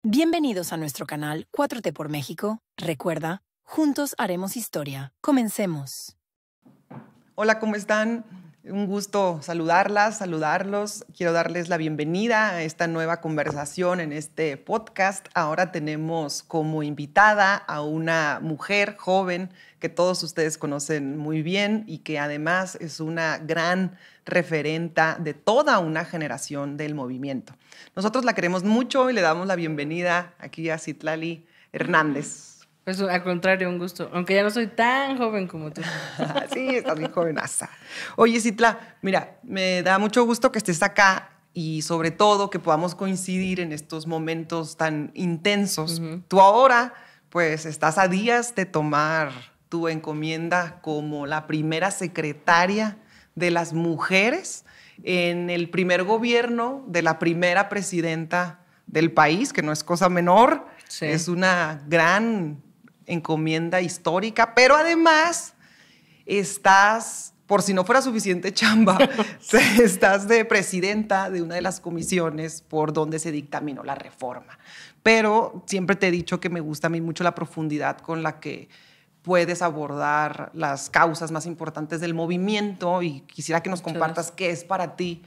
Bienvenidos a nuestro canal 4T por México. Recuerda, juntos haremos historia. Comencemos. Hola, ¿cómo están? Un gusto saludarlos. Quiero darles la bienvenida a esta nueva conversación en este podcast. Ahora tenemos como invitada a una mujer joven que todos ustedes conocen muy bien y que además es una gran referenta de toda una generación del movimiento. Nosotros la queremos mucho y le damos la bienvenida aquí a Citlali Hernández. Pues al contrario, un gusto. Aunque ya no soy tan joven como tú. Sí, estás bien jovenaza. Oye, Citla, mira, me da mucho gusto que estés acá y sobre todo que podamos coincidir en estos momentos tan intensos. Tú ahora, pues, estás a días de tomar tu encomienda como la primera secretaria de las mujeres en el primer gobierno de la primera presidenta del país, que no es cosa menor. Sí. Es una gran encomienda histórica, pero además estás, por si no fuera suficiente chamba, estás de presidenta de una de las comisiones por donde se dictaminó la reforma. Pero siempre te he dicho que me gusta a mí mucho la profundidad con la que puedes abordar las causas más importantes del movimiento y quisiera que nos compartas qué es para ti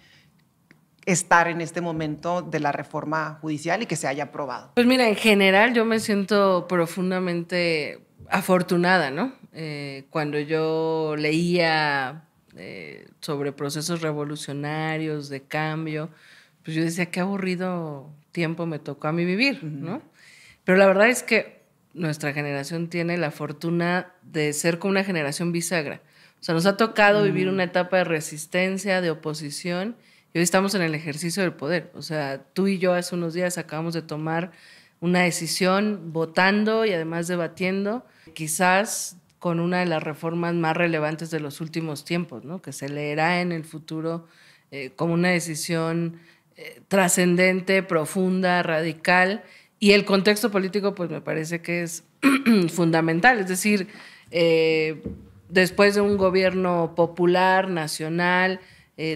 estar en este momento de la reforma judicial y que se haya aprobado. Pues mira, en general yo me siento profundamente afortunada, ¿no? Cuando yo leía sobre procesos revolucionarios, de cambio, pues yo decía, qué aburrido tiempo me tocó a mí vivir, ¿no? Pero la verdad es que nuestra generación tiene la fortuna de ser como una generación bisagra. O sea, nos ha tocado vivir una etapa de resistencia, de oposición, y hoy estamos en el ejercicio del poder. O sea, tú y yo hace unos días acabamos de tomar una decisión votando y además debatiendo, quizás con una de las reformas más relevantes de los últimos tiempos, ¿no? Que se leerá en el futuro como una decisión trascendente, profunda, radical. Y el contexto político, pues me parece que es fundamental. Es decir, después de un gobierno popular, nacional,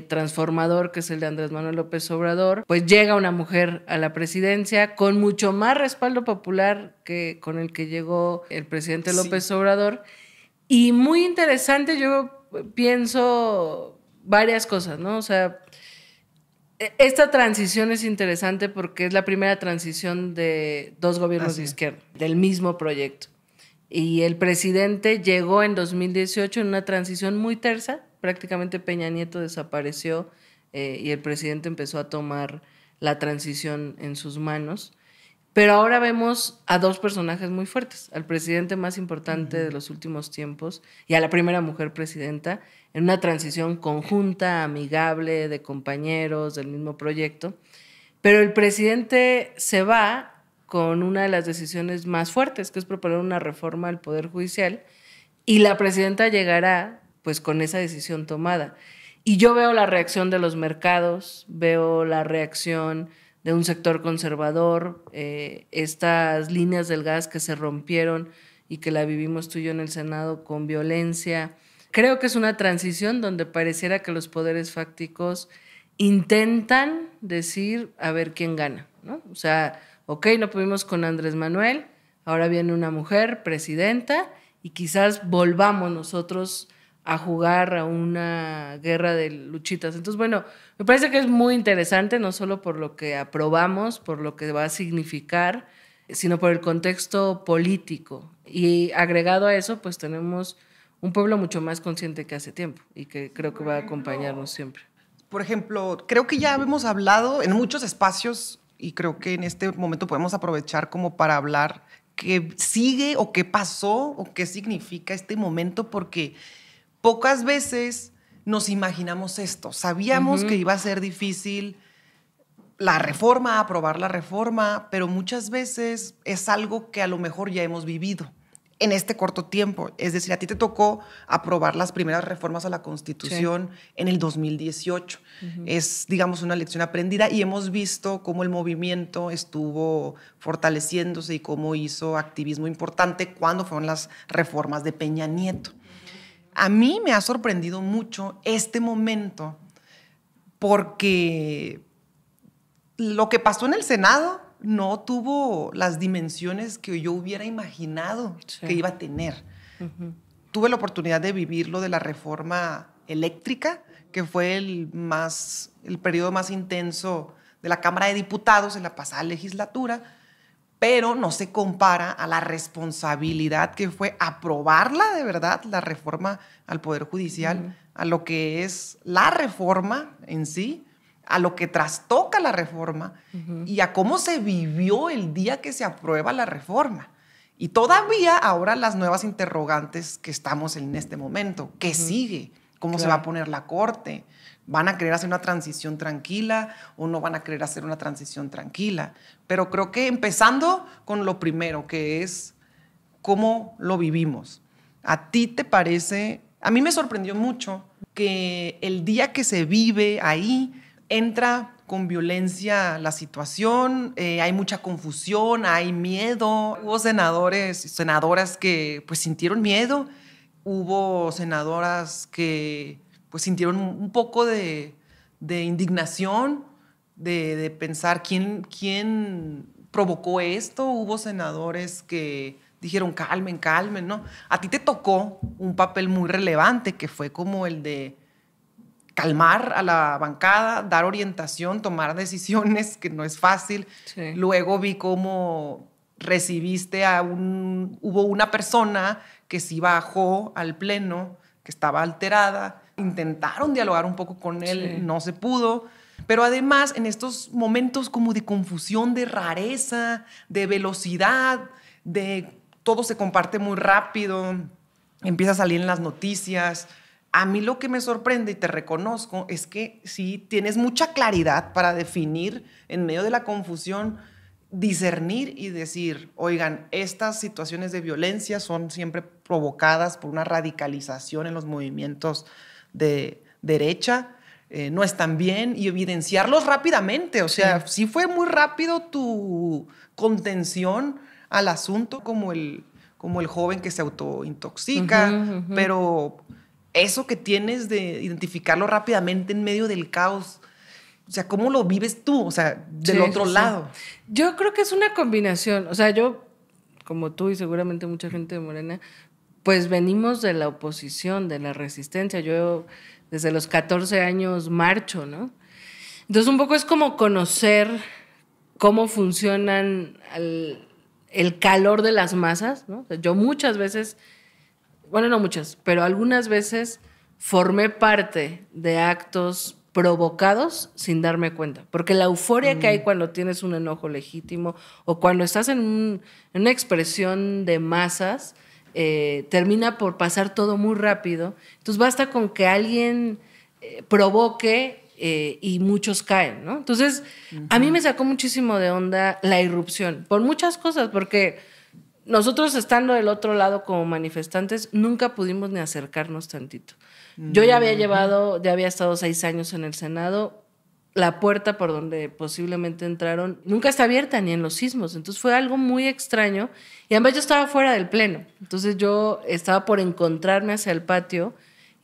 transformador, que es el de Andrés Manuel López Obrador, pues llega una mujer a la presidencia con mucho más respaldo popular que con el que llegó el presidente López Obrador. Y muy interesante, yo pienso varias cosas, ¿no? O sea, esta transición es interesante porque es la primera transición de dos gobiernos de izquierda, del mismo proyecto. Y el presidente llegó en 2018 en una transición muy tersa. Prácticamente Peña Nieto desapareció y el presidente empezó a tomar la transición en sus manos. Pero ahora vemos a dos personajes muy fuertes, al presidente más importante de los últimos tiempos y a la primera mujer presidenta en una transición conjunta, amigable, de compañeros, del mismo proyecto. Pero el presidente se va con una de las decisiones más fuertes, que es proponer una reforma al Poder Judicial, y la presidenta llegará pues con esa decisión tomada. Y yo veo la reacción de los mercados, veo la reacción de un sector conservador, estas líneas del gas que se rompieron y que la vivimos tú y yo en el Senado con violencia. Creo que es una transición donde pareciera que los poderes fácticos intentan decir a ver quién gana, ¿no? O sea, ok, no pudimos con Andrés Manuel, ahora viene una mujer presidenta y quizás volvamos nosotros a jugar a una guerra de luchitas. Entonces, bueno, me parece que es muy interesante, no solo por lo que aprobamos, por lo que va a significar, sino por el contexto político. Y agregado a eso, pues tenemos un pueblo mucho más consciente que hace tiempo y que creo que va a acompañarnos siempre. Por ejemplo, creo que ya hemos hablado en muchos espacios y creo que en este momento podemos aprovechar como para hablar qué sigue o qué pasó o qué significa este momento, porque pocas veces nos imaginamos esto. Sabíamos que iba a ser difícil la reforma, aprobar la reforma, pero muchas veces es algo que a lo mejor ya hemos vivido en este corto tiempo. Es decir, a ti te tocó aprobar las primeras reformas a la Constitución en el 2018. Es, digamos, una lección aprendida y hemos visto cómo el movimiento estuvo fortaleciéndose y cómo hizo activismo importante cuando fueron las reformas de Peña Nieto. A mí me ha sorprendido mucho este momento porque lo que pasó en el Senado no tuvo las dimensiones que yo hubiera imaginado que iba a tener. Tuve la oportunidad de vivir lo de la reforma eléctrica, que fue el periodo más intenso de la Cámara de Diputados en la pasada legislatura, pero no se compara a la responsabilidad que fue aprobarla de verdad, la reforma al Poder Judicial, a lo que es la reforma en sí, a lo que trastoca la reforma y a cómo se vivió el día que se aprueba la reforma. Y todavía ahora las nuevas interrogantes que estamos en este momento. ¿Qué sigue? ¿Cómo se va a poner la Corte? ¿Van a querer hacer una transición tranquila o no van a querer hacer una transición tranquila? Pero creo que empezando con lo primero, que es cómo lo vivimos. ¿A ti te parece? A mí me sorprendió mucho que el día que se vive ahí entra con violencia la situación, hay mucha confusión, hay miedo. Hubo senadores y senadoras que pues sintieron miedo, hubo senadoras que pues sintieron un poco de indignación, de pensar quién provocó esto. Hubo senadores que dijeron calmen, ¿no? A ti te tocó un papel muy relevante que fue como el de calmar a la bancada, dar orientación, tomar decisiones, que no es fácil. Sí. Luego vi cómo recibiste hubo una persona que sí bajó al pleno, que estaba alterada. Intentaron dialogar un poco con él, no se pudo. Pero además, en estos momentos como de confusión, de rareza, de velocidad, de todo se comparte muy rápido, empieza a salir en las noticias. A mí lo que me sorprende, y te reconozco, es que sí tienes mucha claridad para definir en medio de la confusión, discernir y decir, oigan, estas situaciones de violencia son siempre provocadas por una radicalización en los movimientos de derecha, no están bien, y evidenciarlos rápidamente. O sea, sí fue muy rápido tu contención al asunto, como el joven que se autointoxica, pero eso que tienes de identificarlo rápidamente en medio del caos, o sea, ¿cómo lo vives tú? O sea, del otro lado. Yo creo que es una combinación. O sea, yo, como tú y seguramente mucha gente de Morena, pues venimos de la oposición, de la resistencia. Yo desde los 14 años marcho, ¿no? Entonces un poco es como conocer cómo funcionan el calor de las masas, ¿no? O sea, yo muchas veces, bueno, no muchas, pero algunas veces formé parte de actos provocados sin darme cuenta. Porque la euforia que hay cuando tienes un enojo legítimo o cuando estás en una expresión de masas, termina por pasar todo muy rápido. Entonces basta con que alguien provoque y muchos caen, ¿no? Entonces, a mí me sacó muchísimo de onda la irrupción, por muchas cosas, porque nosotros estando del otro lado como manifestantes, nunca pudimos ni acercarnos tantito. Yo ya había estado 6 años en el Senado, la puerta por donde posiblemente entraron nunca está abierta, ni en los sismos, entonces fue algo muy extraño, y además yo estaba fuera del pleno, entonces yo estaba por encontrarme hacia el patio,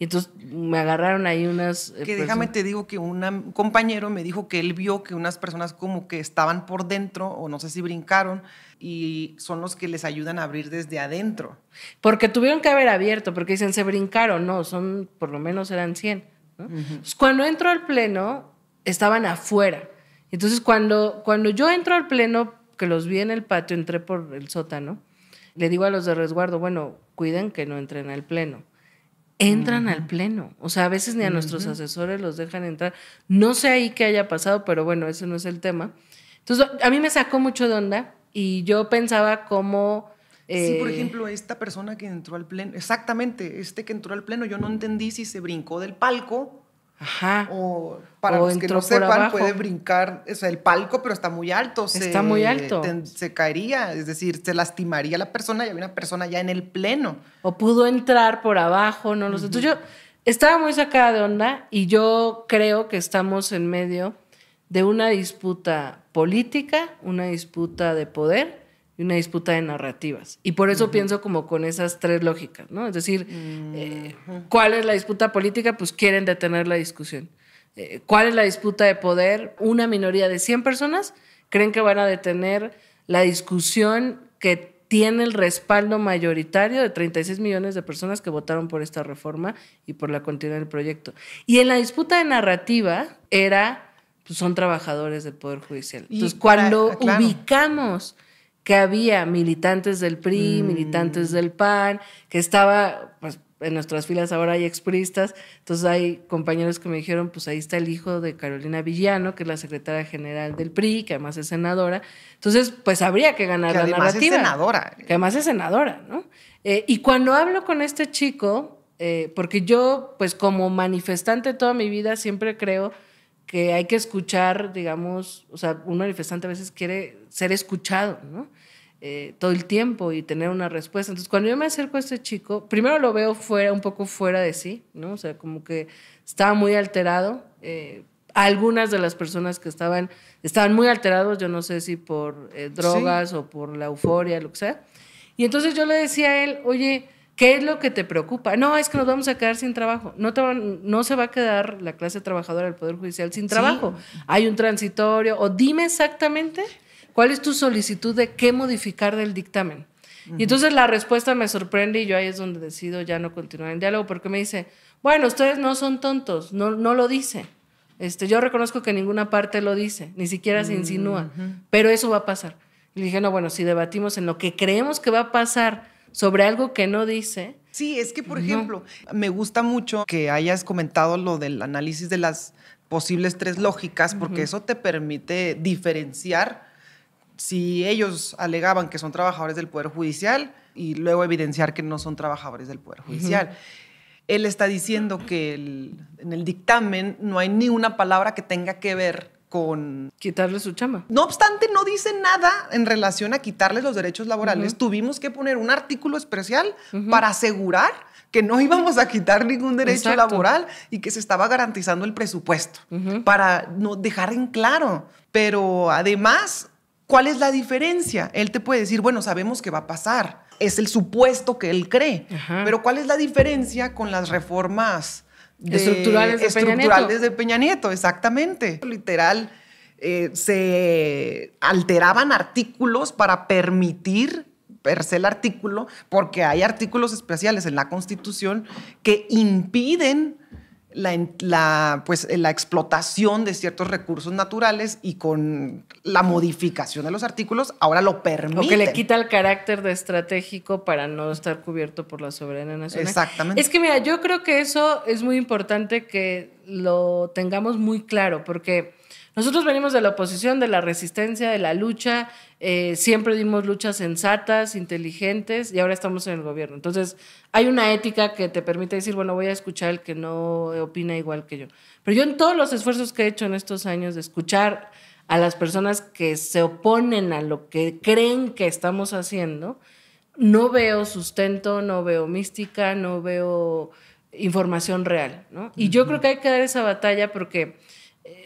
y entonces me agarraron ahí unas... Que déjame te digo que un compañero me dijo que él vio que unas personas como que estaban por dentro, o no sé si brincaron, y son los que les ayudan a abrir desde adentro. Porque tuvieron que haber abierto, porque dicen, se brincaron, no, por lo menos eran 100, ¿no? Entonces, cuando entro al pleno, estaban afuera. Entonces, cuando yo entro al pleno, que los vi en el patio, entré por el sótano, le digo a los de resguardo, bueno, cuiden que no entren al pleno. Entran al pleno. O sea, a veces ni a nuestros asesores los dejan entrar. No sé ahí qué haya pasado, pero bueno, ese no es el tema. Entonces, a mí me sacó mucho de onda y yo pensaba cómo... Sí, por ejemplo, esta persona que entró al pleno, exactamente, que entró al pleno, yo no entendí si se brincó del palco. Ajá. O para los que no sepan, puede brincar, o sea, el palco, pero está muy alto. Está muy alto. Se caería, es decir, se lastimaría la persona y había una persona ya en el pleno. O pudo entrar por abajo, no lo sé. Entonces yo estaba muy sacada de onda y yo creo que estamos en medio de una disputa política, una disputa de poder y una disputa de narrativas. Y por eso pienso como con esas 3 lógicas, ¿no? Es decir, ¿cuál es la disputa política? Pues quieren detener la discusión. ¿Cuál es la disputa de poder? Una minoría de 100 personas creen que van a detener la discusión que tiene el respaldo mayoritario de 36 millones de personas que votaron por esta reforma y por la continuidad del proyecto. Y en la disputa de narrativa pues son trabajadores del Poder Judicial. Entonces, cuando ubicamos que había militantes del PRI, militantes del PAN, que estaba, pues en nuestras filas ahora hay expriistas, entonces hay compañeros que me dijeron, pues ahí está el hijo de Carolina Villano, que es la secretaria general del PRI, que además es senadora, entonces pues habría que ganar la narrativa. Que además es senadora. Que además es senadora, ¿no? Y cuando hablo con este chico, porque yo pues como manifestante toda mi vida siempre creo que hay que escuchar, digamos, o sea, un manifestante a veces quiere ser escuchado, ¿no? Todo el tiempo y tener una respuesta. Entonces, cuando yo me acerco a este chico, primero lo veo un poco fuera de sí, ¿no? O sea, como que estaba muy alterado. Algunas de las personas que estaban muy alterados, yo no sé si por drogas o por la euforia, lo que sea. Y entonces yo le decía a él, oye, ¿qué es lo que te preocupa? No, es que nos vamos a quedar sin trabajo. No se va a quedar la clase trabajadora del Poder Judicial sin trabajo. Hay un transitorio. O dime exactamente cuál es tu solicitud de qué modificar del dictamen. Y entonces la respuesta me sorprende y yo ahí es donde decido ya no continuar el diálogo porque me dice, bueno, ustedes no son tontos, no lo dice. Yo reconozco que en ninguna parte lo dice, ni siquiera se insinúa, pero eso va a pasar. Y le dije, no, bueno, si debatimos en lo que creemos que va a pasar sobre algo que no dice. Sí, es que, por ejemplo, me gusta mucho que hayas comentado lo del análisis de las posibles 3 lógicas, porque eso te permite diferenciar si ellos alegaban que son trabajadores del Poder Judicial y luego evidenciar que no son trabajadores del Poder Judicial. Él está diciendo que en el dictamen no hay ni una palabra que tenga que ver con quitarle su chamba. No obstante, no dice nada en relación a quitarles los derechos laborales. Tuvimos que poner un artículo especial para asegurar que no íbamos a quitar ningún derecho laboral y que se estaba garantizando el presupuesto, para no dejar en claro. Pero además, ¿cuál es la diferencia? Él te puede decir, bueno, sabemos que va a pasar. Es el supuesto que él cree. Pero ¿cuál es la diferencia con las reformas estructurales de Peña Nieto? Exactamente. Literal, se alteraban artículos para permitir per se el artículo, porque hay artículos especiales en la Constitución que impiden la explotación de ciertos recursos naturales, y con la modificación de los artículos ahora lo permiten. O que le quita el carácter de estratégico para no estar cubierto por la soberanía nacional. Exactamente. Es que mira, yo creo que eso es muy importante que lo tengamos muy claro, porque nosotros venimos de la oposición, de la resistencia, de la lucha, siempre dimos luchas sensatas, inteligentes, y ahora estamos en el gobierno. Entonces, hay una ética que te permite decir, bueno, voy a escuchar al que no opina igual que yo. Pero yo en todos los esfuerzos que he hecho en estos años de escuchar a las personas que se oponen a lo que creen que estamos haciendo, no veo sustento, no veo mística, no veo información real, ¿no? Y yo creo que hay que dar esa batalla porque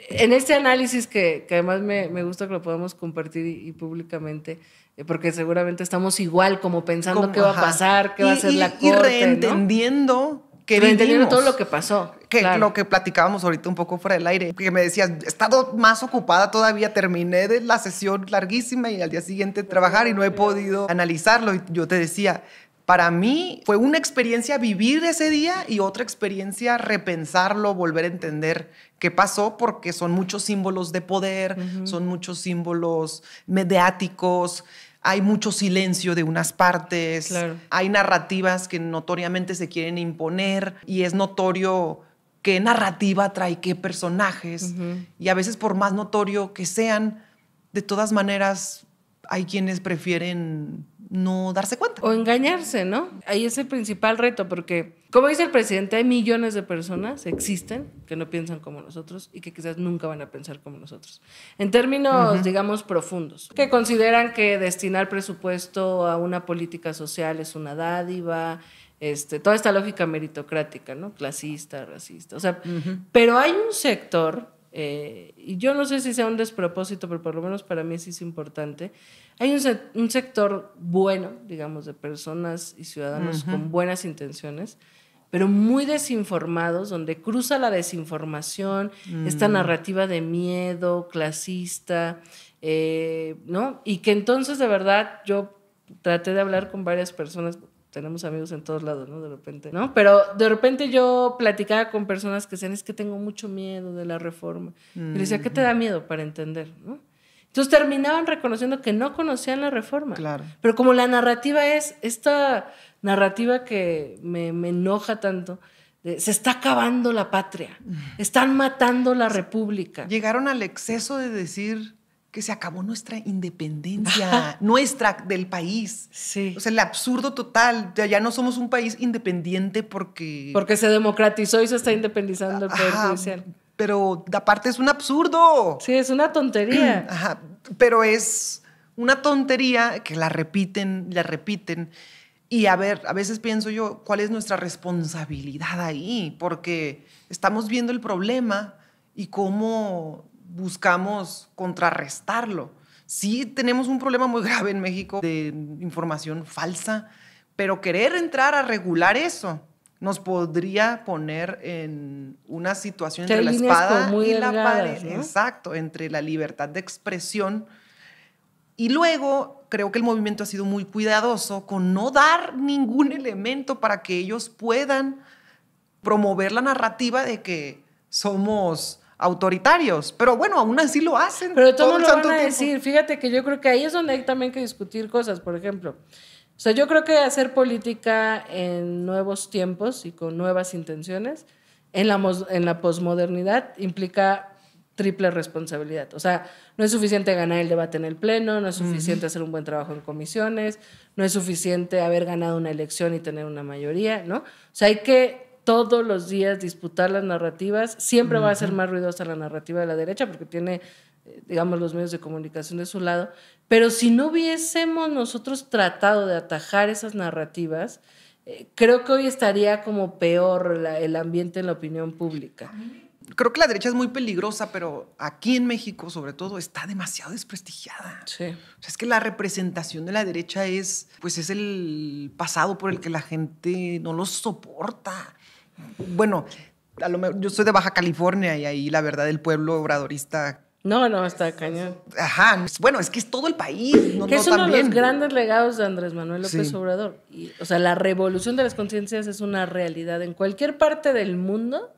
en este análisis que además me gusta que lo podamos compartir y públicamente, porque seguramente estamos igual como pensando qué va a pasar, qué va a hacer la Corte, y reentendiendo, ¿no? Reentendiendo todo lo que pasó. Lo que platicábamos ahorita un poco fuera del aire, que me decías, he estado más ocupada todavía, terminé de la sesión larguísima y al día siguiente trabajar y no he podido analizarlo. Y yo te decía, para mí fue una experiencia vivir ese día y otra experiencia repensarlo, volver a entender qué pasó, porque son muchos símbolos de poder, son muchos símbolos mediáticos, hay mucho silencio de unas partes, hay narrativas que notoriamente se quieren imponer y es notorio qué narrativa trae qué personajes, y a veces por más notorio que sean, de todas maneras hay quienes prefieren no darse cuenta. O engañarse, ¿no? Ahí es el principal reto, porque, como dice el presidente, hay millones de personas, existen, que no piensan como nosotros y que quizás nunca van a pensar como nosotros. En términos, digamos, profundos, que consideran que destinar presupuesto a una política social es una dádiva, toda esta lógica meritocrática, ¿no? Clasista, racista. O sea, pero hay un sector, y yo no sé si sea un despropósito, pero por lo menos para mí sí es importante. Hay un sector bueno, digamos, de personas y ciudadanos con buenas intenciones, pero muy desinformados, donde cruza la desinformación, esta narrativa de miedo, clasista, ¿no? Y que entonces, de verdad, yo traté de hablar con varias personas, tenemos amigos en todos lados, ¿no? De repente, ¿no? Pero de repente yo platicaba con personas que decían, es que tengo mucho miedo de la reforma. Y les decía, ¿qué te da miedo para entender, no? Entonces terminaban reconociendo que no conocían la reforma. Claro. Pero como la narrativa es esta narrativa que me enoja tanto, se está acabando la patria, están matando la república. Llegaron al exceso de decir que se acabó nuestra independencia, nuestra, del país. Sí. O sea, el absurdo total. Ya no somos un país independiente porque... Porque se democratizó y se está independizando el Poder Judicial. Pero aparte es un absurdo. Sí, es una tontería. Ajá, pero es una tontería que la repiten. Y a ver, a veces pienso yo, ¿cuál es nuestra responsabilidad ahí? Porque estamos viendo el problema y cómo buscamos contrarrestarlo. Sí, tenemos un problema muy grave en México de información falsa, pero querer entrar a regular eso nos podría poner en una situación entre la espada y la pared. ¿No? Exacto, entre la libertad de expresión. Y luego creo que el movimiento ha sido muy cuidadoso con no dar ningún elemento para que ellos puedan promover la narrativa de que somos autoritarios. Pero bueno, aún así lo hacen. Pero todo lo van a decir. Fíjate que yo creo que ahí es donde hay también que discutir cosas, por ejemplo. O sea, yo creo que hacer política en nuevos tiempos y con nuevas intenciones, en la posmodernidad, implica triple responsabilidad. O sea, no es suficiente ganar el debate en el pleno, no es suficiente hacer un buen trabajo en comisiones, no es suficiente haber ganado una elección y tener una mayoría, ¿no? O sea, hay que todos los días disputar las narrativas. Siempre va a ser más ruidosa la narrativa de la derecha porque tiene, digamos, los medios de comunicación de su lado. Pero si no hubiésemos nosotros tratado de atajar esas narrativas, creo que hoy estaría como peor el ambiente en la opinión pública. Creo que la derecha es muy peligrosa, pero aquí en México, sobre todo, está demasiado desprestigiada. Sí. O sea, es que la representación de la derecha es el pasado por el que la gente no lo soporta. Bueno, a lo mejor, yo soy de Baja California y ahí la verdad el pueblo obradorista... No, está cañón. Ajá, bueno, es que es todo el país. Que es uno de los grandes legados de Andrés Manuel López Obrador. Y, o sea, la revolución de las conciencias es una realidad en cualquier parte del mundo.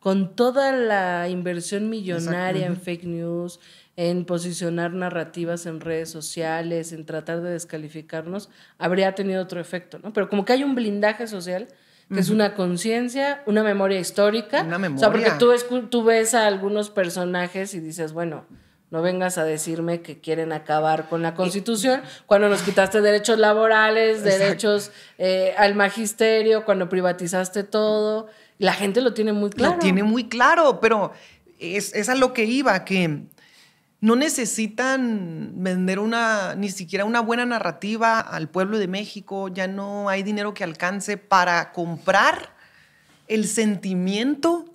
Con toda la inversión millonaria en fake news, en posicionar narrativas en redes sociales, en tratar de descalificarnos, habría tenido otro efecto, ¿no? Pero como que hay un blindaje social, que es una conciencia, una memoria histórica. Una memoria. O sea, porque tú ves a algunos personajes y dices, bueno, no vengas a decirme que quieren acabar con la Constitución cuando nos quitaste derechos laborales, derechos al magisterio, cuando privatizaste todo. La gente lo tiene muy claro. Lo tiene muy claro, pero es a lo que iba, que no necesitan vender ni siquiera una buena narrativa al pueblo de México. Ya no hay dinero que alcance para comprar el sentimiento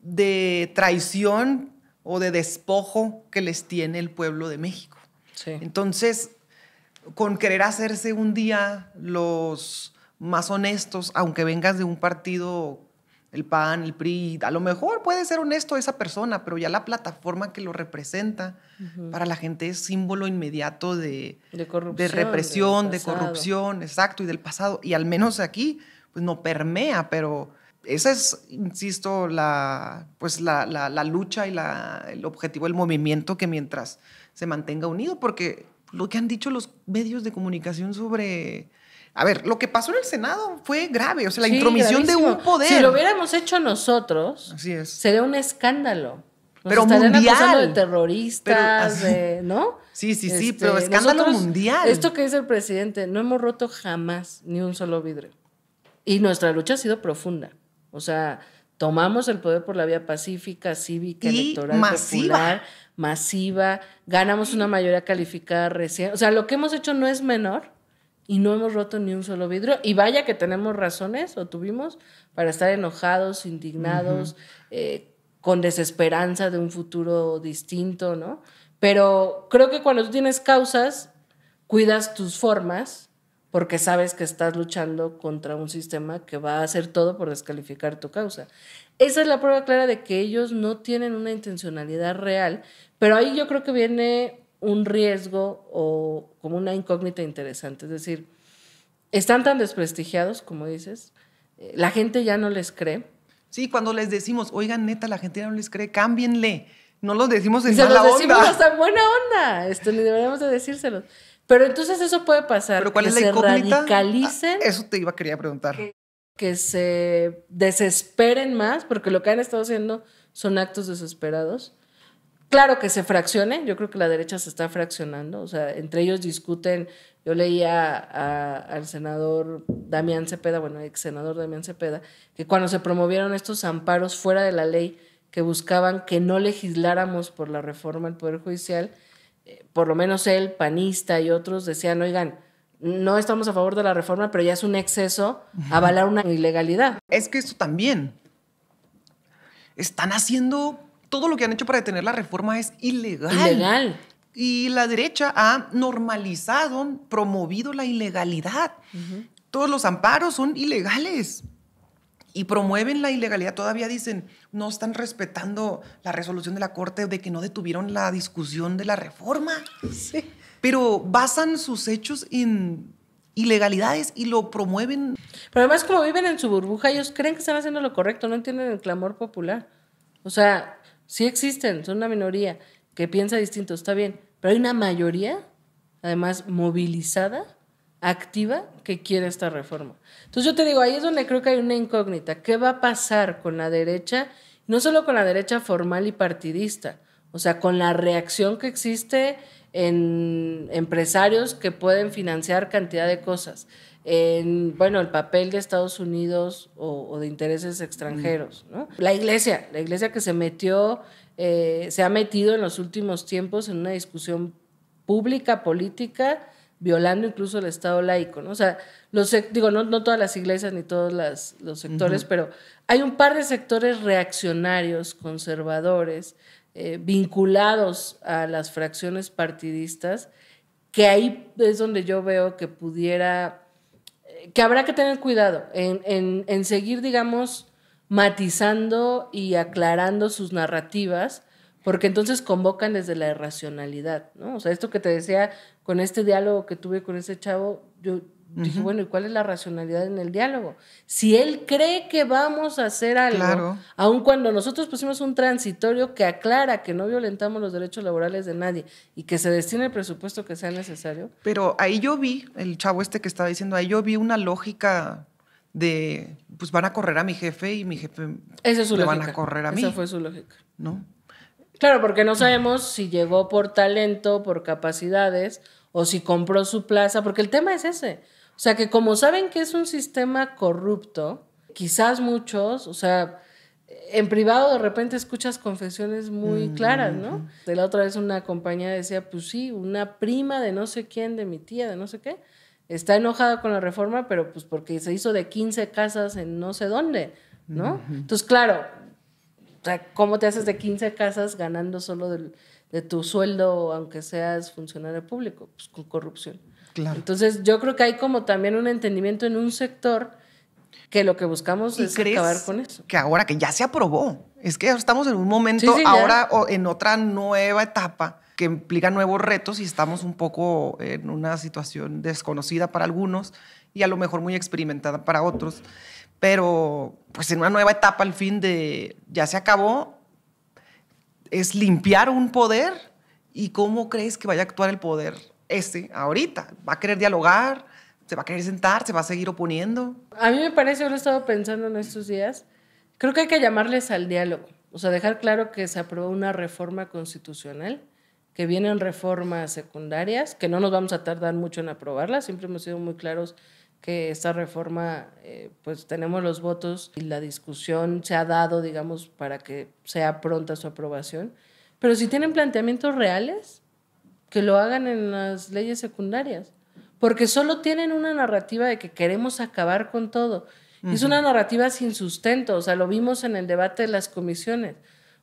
de traición o de despojo que les tiene el pueblo de México. Sí. Entonces, con querer hacerse un día los más honestos, aunque vengas de un partido, el PAN, el PRI, a lo mejor puede ser honesto esa persona, pero ya la plataforma que lo representa para la gente es símbolo inmediato de corrupción, de represión, de corrupción, exacto, y del pasado. Y al menos aquí, pues no permea, pero esa es, insisto, la lucha y el objetivo del movimiento, que mientras se mantenga unido, porque lo que han dicho los medios de comunicación sobre... A ver, lo que pasó en el Senado fue grave, o sea, la intromisión gravísimo. De un poder. Si lo hubiéramos hecho nosotros, así es, sería un escándalo. Nos pero estarían mundial. Acusando de terroristas, ¿no? Sí, pero escándalo mundial. Esto que dice el presidente, no hemos roto jamás ni un solo vidrio. Y nuestra lucha ha sido profunda. O sea, tomamos el poder por la vía pacífica, cívica, electoral, popular, masiva, ganamos una mayoría calificada recién. O sea, lo que hemos hecho no es menor. Y no hemos roto ni un solo vidrio. Y vaya que tenemos razones, o tuvimos, para estar enojados, indignados, con desesperanza de un futuro distinto, ¿no? Pero creo que cuando tú tienes causas, cuidas tus formas porque sabes que estás luchando contra un sistema que va a hacer todo por descalificar tu causa. Esa es la prueba clara de que ellos no tienen una intencionalidad real, pero ahí yo creo que viene un riesgo o como una incógnita interesante. Es decir, están tan desprestigiados, como dices, la gente ya no les cree. Sí, cuando les decimos, oigan, neta, la gente ya no les cree, cámbienle. No los decimos en se mala los decimos onda. hasta en buena onda, ni deberíamos de decírselos. Pero entonces eso puede pasar. ¿Pero cuál que es la se incógnita? radicalicen. Eso te quería preguntar. Que se desesperen más, porque lo que han estado haciendo son actos desesperados. Claro que se fraccione, yo creo que la derecha se está fraccionando, o sea, entre ellos discuten. Yo leía al senador Damián Cepeda, bueno, ex senador Damián Cepeda, que cuando se promovieron estos amparos fuera de la ley que buscaban que no legisláramos por la reforma al Poder Judicial, por lo menos él, panista y otros decían, oigan, no estamos a favor de la reforma, pero ya es un exceso avalar una ilegalidad. Es que esto también. Están haciendo... Todo lo que han hecho para detener la reforma es ilegal. Ilegal. Y la derecha ha normalizado, promovido la ilegalidad. Todos los amparos son ilegales. Y promueven la ilegalidad. Todavía dicen, no están respetando la resolución de la Corte de que no detuvieron la discusión de la reforma. Sí. Pero basan sus hechos en ilegalidades y lo promueven. Pero además, como viven en su burbuja, ellos creen que están haciendo lo correcto, no entienden el clamor popular. O sea, sí existen, son una minoría que piensa distinto, está bien, pero hay una mayoría, además movilizada, activa, que quiere esta reforma. Entonces yo te digo, ahí es donde creo que hay una incógnita. ¿Qué va a pasar con la derecha? No solo con la derecha formal y partidista, o sea, con la reacción que existe en empresarios que pueden financiar cantidad de cosas, en, bueno, el papel de Estados Unidos o de intereses extranjeros, ¿no? La iglesia que se metió, se ha metido en los últimos tiempos en una discusión pública, política, violando incluso el Estado laico, ¿no? O sea, no todas las iglesias ni todos los sectores, pero hay un par de sectores reaccionarios, conservadores, vinculados a las fracciones partidistas, que ahí es donde yo veo que que habrá que tener cuidado en seguir, digamos, matizando y aclarando sus narrativas, porque entonces convocan desde la irracionalidad, ¿no? O sea, esto que te decía con este diálogo que tuve con ese chavo, yo dije, bueno, ¿y cuál es la racionalidad en el diálogo? Si él cree que vamos a hacer algo, claro, aun cuando nosotros pusimos un transitorio que aclara que no violentamos los derechos laborales de nadie y que se destine el presupuesto que sea necesario. Pero ahí yo vi, el chavo este que estaba diciendo, ahí yo vi una lógica de, pues van a correr a mi jefe y mi jefe esa es su lógica. Van a correr a mí. Esa fue su lógica. ¿No? Claro, porque no sabemos si llegó por talento, por capacidades, o si compró su plaza, porque el tema es ese. O sea, que como saben que es un sistema corrupto, quizás muchos, o sea, en privado de repente escuchas confesiones muy claras, ¿no? De la otra vez una compañera decía, pues sí, una prima de no sé quién, de mi tía, de no sé qué, está enojada con la reforma, pero pues porque se hizo de 15 casas en no sé dónde, ¿no? Entonces, claro, o sea, ¿cómo te haces de 15 casas ganando solo de tu sueldo, aunque seas funcionario público? Pues con corrupción. Claro. Entonces, yo creo que hay como también un entendimiento en un sector que lo que buscamos es acabar con eso. Que ahora que ya se aprobó, es que estamos en un momento, ahora o en otra nueva etapa que implica nuevos retos y estamos un poco en una situación desconocida para algunos y a lo mejor muy experimentada para otros, pero pues en una nueva etapa al fin de ya se acabó, es limpiar un poder. ¿Y cómo crees que vaya a actuar el poder ahorita? ¿Va a querer dialogar? ¿Se va a querer sentar? ¿Se va a seguir oponiendo? A mí me parece, yo lo he estado pensando en estos días, creo que hay que llamarles al diálogo, o sea, dejar claro que se aprobó una reforma constitucional, que vienen reformas secundarias, que no nos vamos a tardar mucho en aprobarlas, siempre hemos sido muy claros que esta reforma, pues tenemos los votos y la discusión se ha dado, digamos, para que sea pronta su aprobación, pero si tienen planteamientos reales, que lo hagan en las leyes secundarias, porque solo tienen una narrativa de que queremos acabar con todo. Y es una narrativa sin sustento, o sea, lo vimos en el debate de las comisiones.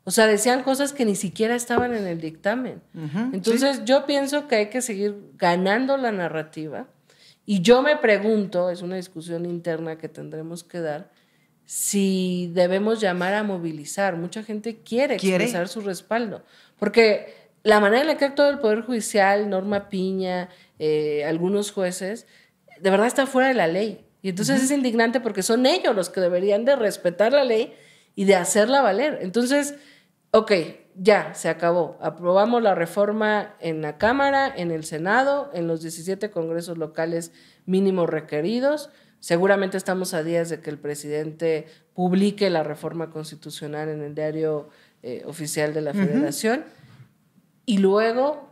O sea, decían cosas que ni siquiera estaban en el dictamen. Entonces, yo pienso que hay que seguir ganando la narrativa Y yo me pregunto, es una discusión interna que tendremos que dar, si debemos llamar a movilizar. Mucha gente quiere expresar su respaldo, porque la manera en la que actúa el Poder Judicial, Norma Piña, algunos jueces, de verdad está fuera de la ley. Y entonces es indignante porque son ellos los que deberían de respetar la ley y de hacerla valer. Entonces, ok, ya, se acabó. Aprobamos la reforma en la Cámara, en el Senado, en los 17 congresos locales mínimos requeridos. Seguramente estamos a días de que el presidente publique la reforma constitucional en el diario oficial de la Federación. Y luego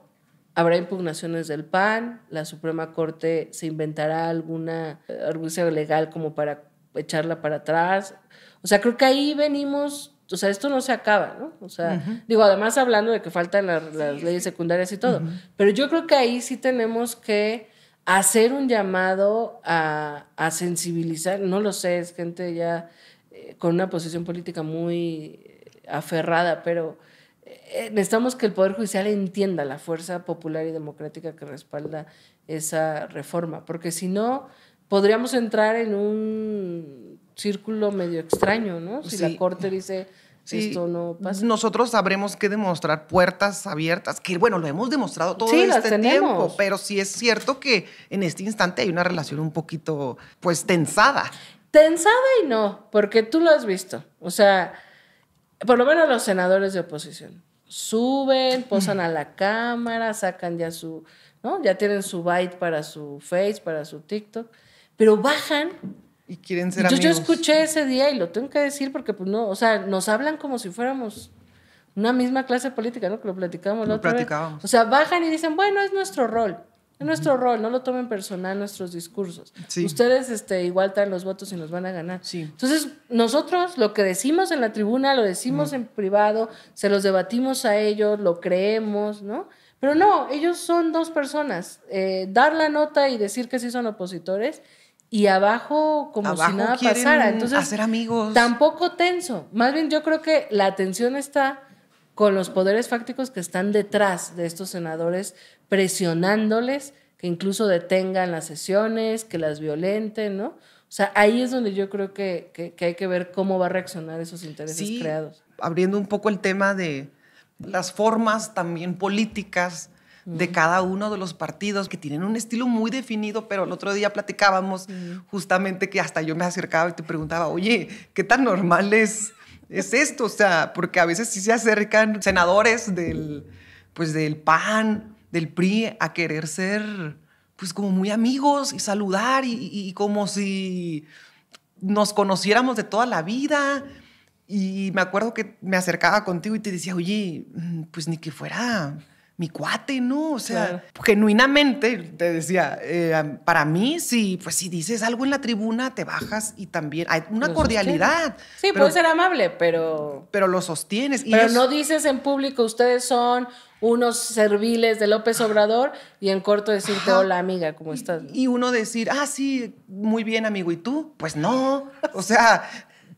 habrá impugnaciones del PAN, la Suprema Corte se inventará alguna argucia legal como para echarla para atrás. O sea, creo que ahí venimos, o sea, esto no se acaba, ¿no? O sea, digo, además hablando de que faltan las leyes secundarias y todo, pero yo creo que ahí sí tenemos que hacer un llamado a sensibilizar, no lo sé, es gente ya con una posición política muy aferrada, pero necesitamos que el Poder Judicial entienda la fuerza popular y democrática que respalda esa reforma, porque si no, podríamos entrar en un círculo medio extraño, ¿no? Si la Corte dice... Sí, esto no pasa. Nosotros sabremos que demostrar puertas abiertas, que bueno, lo hemos demostrado todo este tiempo, pero sí es cierto que en este instante hay una relación un poquito, pues, tensada. Tensada y no, porque tú lo has visto. O sea, por lo menos los senadores de oposición suben, posan a la cámara, sacan ya su, ¿no? Ya tienen su byte para su Face, para su TikTok, pero bajan. Y quieren ser amigos. Yo escuché ese día, y lo tengo que decir porque pues no, o sea, nos hablan como si fuéramos una misma clase política, ¿no? Que lo platicábamos la otra vez. O sea, bajan y dicen, bueno, es nuestro rol, no lo tomen personal nuestros discursos. Sí. Ustedes igual traen los votos y nos van a ganar. Sí. Entonces, nosotros lo que decimos en la tribuna, lo decimos en privado, se los debatimos a ellos, lo creemos, ¿no? Pero no, ellos son dos personas. Dar la nota y decir que sí son opositores... Y abajo como si nada pasara. Entonces, hacer amigos. Tampoco tenso. Más bien yo creo que la tensión está con los poderes fácticos que están detrás de estos senadores, presionándoles que incluso detengan las sesiones, que las violenten, ¿no? O sea, ahí es donde yo creo que hay que ver cómo va a reaccionar esos intereses creados. Abriendo un poco el tema de las formas también políticas de cada uno de los partidos que tienen un estilo muy definido, pero el otro día platicábamos justamente que hasta yo me acercaba y te preguntaba, oye, ¿qué tan normal es esto? O sea, porque a veces sí se acercan senadores del PAN, del PRI, a querer ser pues como muy amigos y saludar y como si nos conociéramos de toda la vida. Y me acuerdo que me acercaba contigo y te decía, oye, pues ni que fuera... mi cuate, ¿no? O sea, genuinamente, te decía, para mí, si dices algo en la tribuna, te bajas y también hay una cordialidad. Sí, puede ser amable, pero... Pero lo sostienes. Pero no dices en público, ustedes son unos serviles de López Obrador y en corto decirte, hola, amiga, ¿cómo estás? Y uno decir, sí, muy bien, amigo, ¿y tú? Pues no, o sea...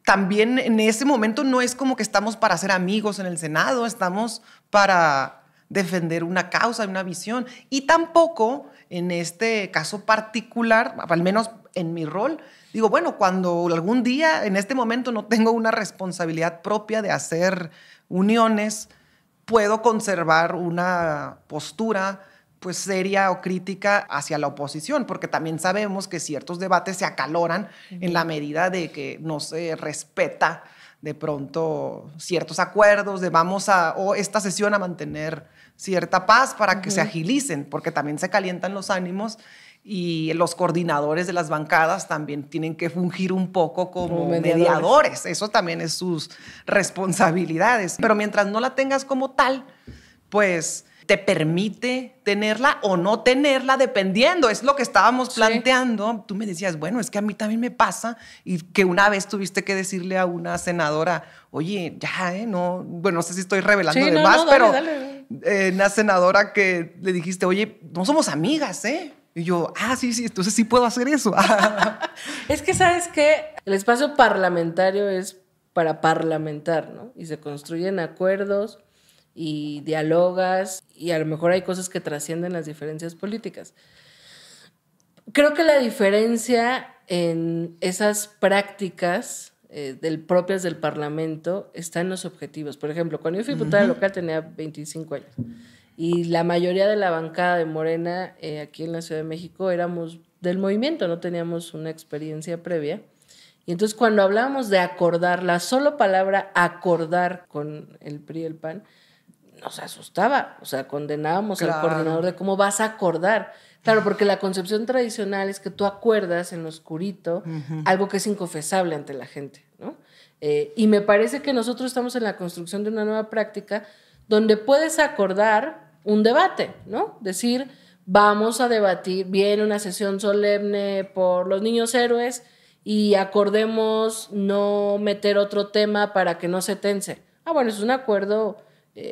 También en ese momento no es como que estamos para ser amigos en el Senado, estamos para... defender una causa, una visión. Y tampoco, en este caso particular, al menos en mi rol, digo, bueno, cuando algún día, en este momento, no tengo una responsabilidad propia de hacer uniones, puedo conservar una postura pues seria o crítica hacia la oposición, porque también sabemos que ciertos debates se acaloran en la medida de que no se respeta de pronto ciertos acuerdos de esta sesión a mantener cierta paz para que se agilicen, porque también se calientan los ánimos y los coordinadores de las bancadas también tienen que fungir un poco como mediadores. Eso también es sus responsabilidades. Pero mientras no la tengas como tal, pues te permite tenerla o no tenerla dependiendo. Es lo que estábamos planteando. Tú me decías, bueno, es que a mí también me pasa y que una vez tuviste que decirle a una senadora, oye, ya, no, bueno, no sé si estoy revelando de más, pero dale. Una senadora que le dijiste, oye, no somos amigas, ¿eh? Y yo, sí, entonces sí puedo hacer eso. Es que, ¿sabes qué? El espacio parlamentario es para parlamentar, ¿no? Y se construyen acuerdos y dialogas y a lo mejor hay cosas que trascienden las diferencias políticas. Creo que la diferencia en esas prácticas propias del Parlamento está en los objetivos. Por ejemplo, cuando yo fui diputada local tenía 25 años y la mayoría de la bancada de Morena aquí en la Ciudad de México éramos del movimiento, no teníamos una experiencia previa. Y entonces cuando hablábamos de acordar, la sola palabra acordar con el PRI y el PAN, nos asustaba, o sea, condenábamos al coordinador de cómo vas a acordar. Claro, porque la concepción tradicional es que tú acuerdas en lo oscurito algo que es inconfesable ante la gente, ¿no? Y me parece que nosotros estamos en la construcción de una nueva práctica donde puedes acordar un debate, ¿no? Decir, vamos a debatir, viene una sesión solemne por los niños héroes y acordemos no meter otro tema para que no se tense. Bueno, es un acuerdo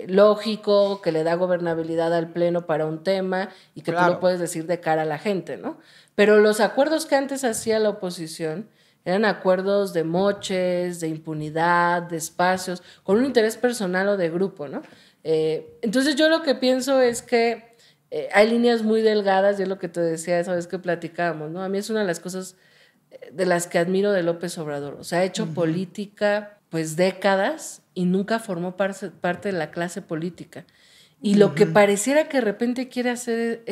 lógico, que le da gobernabilidad al pleno para un tema y que tú lo puedes decir de cara a la gente, ¿no? Pero los acuerdos que antes hacía la oposición eran acuerdos de moches, de impunidad, de espacios, con un interés personal o de grupo, ¿no? Entonces yo lo que pienso es que hay líneas muy delgadas, y es lo que te decía esa vez que platicábamos, ¿no? A mí es una de las cosas de las que admiro de López Obrador. O sea, ha hecho política pues décadas y nunca formó parte de la clase política. Y lo que pareciera que de repente quiere hacer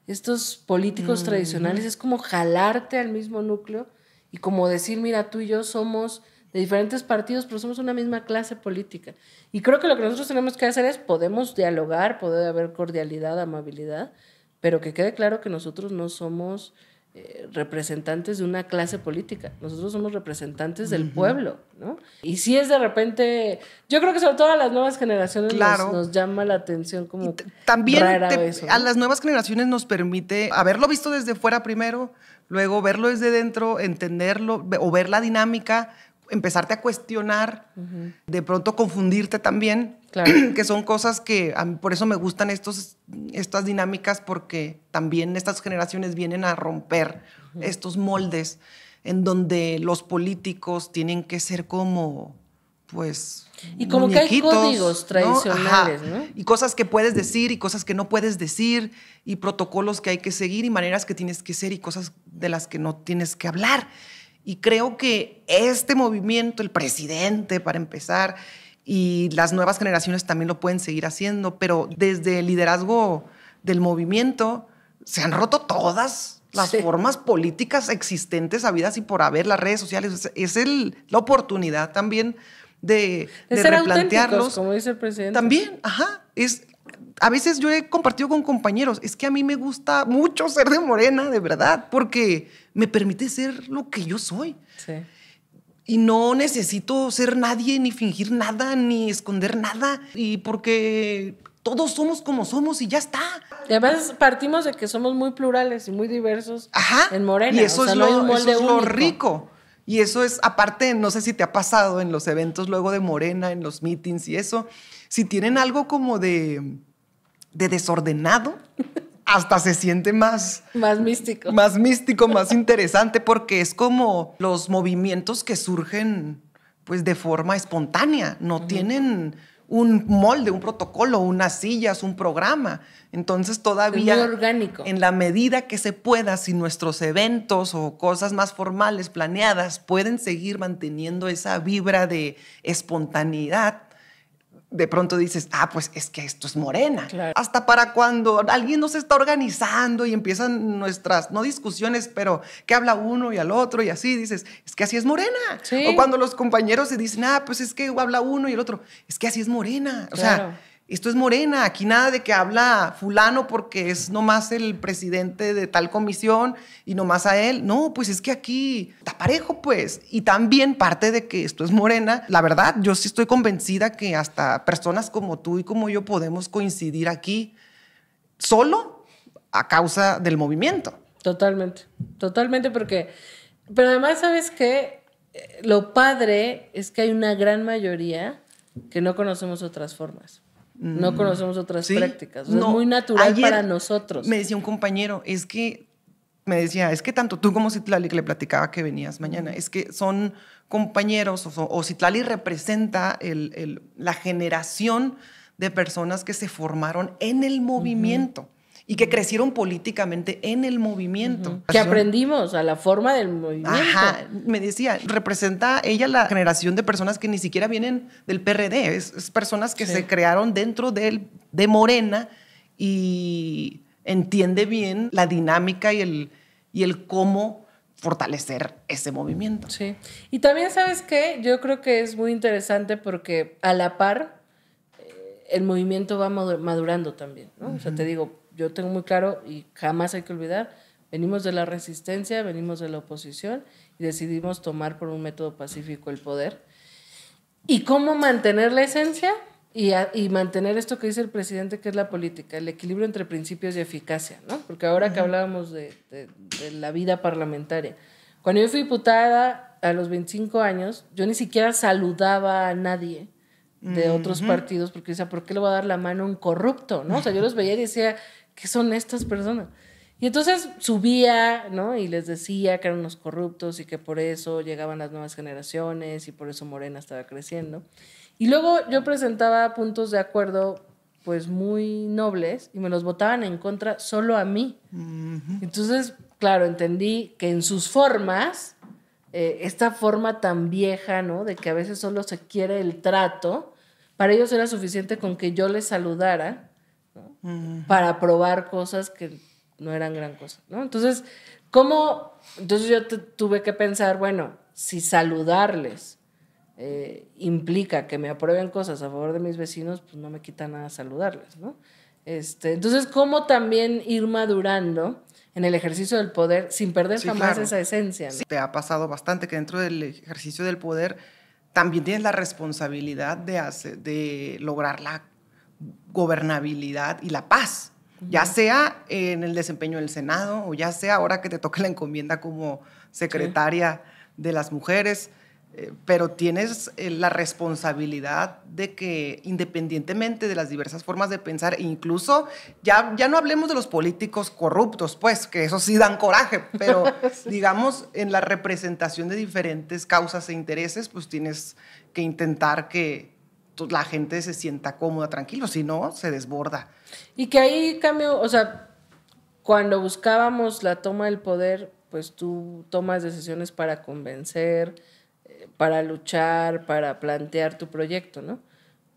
estos políticos tradicionales es como jalarte al mismo núcleo y como decir, mira, tú y yo somos de diferentes partidos, pero somos una misma clase política. Y creo que lo que nosotros tenemos que hacer es, podemos dialogar, puede haber cordialidad, amabilidad, pero que quede claro que nosotros no somos representantes de una clase política. Nosotros somos representantes del pueblo, ¿no? Y si es de repente, yo creo que sobre todo a las nuevas generaciones nos llama la atención como también rara eso, ¿no? A las nuevas generaciones nos permite haberlo visto desde fuera primero, luego verlo desde dentro, entenderlo o ver la dinámica, empezarte a cuestionar, de pronto confundirte también, que son cosas que por eso me gustan estas dinámicas, porque también estas generaciones vienen a romper estos moldes en donde los políticos tienen que ser como, pues, y como que hay códigos tradicionales, ¿no? ¿no? Y cosas que puedes decir y cosas que no puedes decir y protocolos que hay que seguir y maneras que tienes que ser y cosas de las que no tienes que hablar. Y creo que este movimiento, el presidente, para empezar, y las nuevas generaciones también lo pueden seguir haciendo, pero desde el liderazgo del movimiento se han roto todas las formas políticas existentes, habidas y por haber, las redes sociales. Es la oportunidad también de replantearlos. Como dice el presidente. También, a veces yo he compartido con compañeros, es que a mí me gusta mucho ser de Morena, de verdad, porque me permite ser lo que yo soy. Sí. Y no necesito ser nadie, ni fingir nada, ni esconder nada. Y porque todos somos como somos y ya está. Y además partimos de que somos muy plurales y muy diversos en Morena. Y eso o sea, es, no hay un molde lo único. rico. Y eso es, aparte, no sé si te ha pasado en los eventos luego de Morena, en los meetings y eso, si tienen algo como de desordenado, hasta se siente más místico. Más místico, más interesante, porque es como los movimientos que surgen pues de forma espontánea, no tienen un molde, un protocolo, unas sillas, un programa. Entonces todavía es muy orgánico. En la medida que se pueda, si nuestros eventos o cosas más formales, planeadas, pueden seguir manteniendo esa vibra de espontaneidad, de pronto dices, pues es que esto es Morena. Claro. Hasta para cuando alguien nos está organizando y empiezan nuestras, no discusiones, pero que habla uno y al otro y así, dices, es que así es Morena. Sí. O cuando los compañeros se dicen, pues es que habla uno y el otro, es que así es Morena. O sea, esto es Morena, aquí nada de que habla fulano porque es nomás el presidente de tal comisión y nomás a él. No, pues es que aquí está parejo, pues. Y también parte de que esto es Morena. La verdad, yo sí estoy convencida que hasta personas como tú y como yo podemos coincidir aquí solo a causa del movimiento. Totalmente, porque... Pero además, ¿sabes qué? Lo padre es que hay una gran mayoría que no conocemos otras formas. No conocemos otras prácticas. O sea, es muy natural para nosotros. Me decía un compañero, es que tanto tú como Citlali, que le platicaba que venías mañana, es que son compañeros, o Citlali representa la generación de personas que se formaron en el movimiento. y que crecieron políticamente en el movimiento. Que aprendimos a la forma del movimiento. Ajá, me decía, representa ella la generación de personas que ni siquiera vienen del PRD, es personas que se crearon dentro de Morena y entiende bien la dinámica y el cómo fortalecer ese movimiento. Sí, y también, ¿sabes qué? Yo creo que es muy interesante porque a la par el movimiento va madurando también, ¿no? O sea, te digo, yo tengo muy claro y jamás hay que olvidar, venimos de la resistencia, venimos de la oposición y decidimos tomar por un método pacífico el poder. ¿Y cómo mantener la esencia? Y mantener esto que dice el presidente, que es la política, el equilibrio entre principios y eficacia, ¿no? Porque ahora que hablábamos de la vida parlamentaria, cuando yo fui diputada a los 25 años, yo ni siquiera saludaba a nadie de otros partidos, porque decía, ¿por qué le voy a dar la mano a un corrupto? ¿No? O sea, yo los veía y decía, ¿qué son estas personas? Y entonces subía, ¿no? Y les decía que eran unos corruptos y que por eso llegaban las nuevas generaciones y por eso Morena estaba creciendo. Y luego yo presentaba puntos de acuerdo pues muy nobles y me los votaban en contra solo a mí. Entonces, claro, entendí que en sus formas, esta forma tan vieja, ¿no? De que a veces solo se quiere el trato, para ellos era suficiente con que yo les saludara, ¿no? Para aprobar cosas que no eran gran cosa, ¿no? Entonces, entonces yo tuve que pensar, bueno, si saludarles implica que me aprueben cosas a favor de mis vecinos, pues no me quita nada saludarles, ¿no? Entonces, ¿cómo también ir madurando en el ejercicio del poder sin perder jamás esa esencia, ¿no? Sí, te ha pasado bastante que dentro del ejercicio del poder también tienes la responsabilidad de lograr la gobernabilidad y la paz, ya sea en el desempeño del Senado o ya sea ahora que te toca la encomienda como secretaria de las mujeres, pero tienes la responsabilidad de que independientemente de las diversas formas de pensar, incluso ya no hablemos de los políticos corruptos, pues que eso sí dan coraje, pero digamos en la representación de diferentes causas e intereses, pues tienes que intentar que la gente se sienta cómoda, tranquilo, si no, se desborda. Y que ahí cambio, o sea, cuando buscábamos la toma del poder, pues tú tomas decisiones para convencer, para luchar, para plantear tu proyecto, ¿no?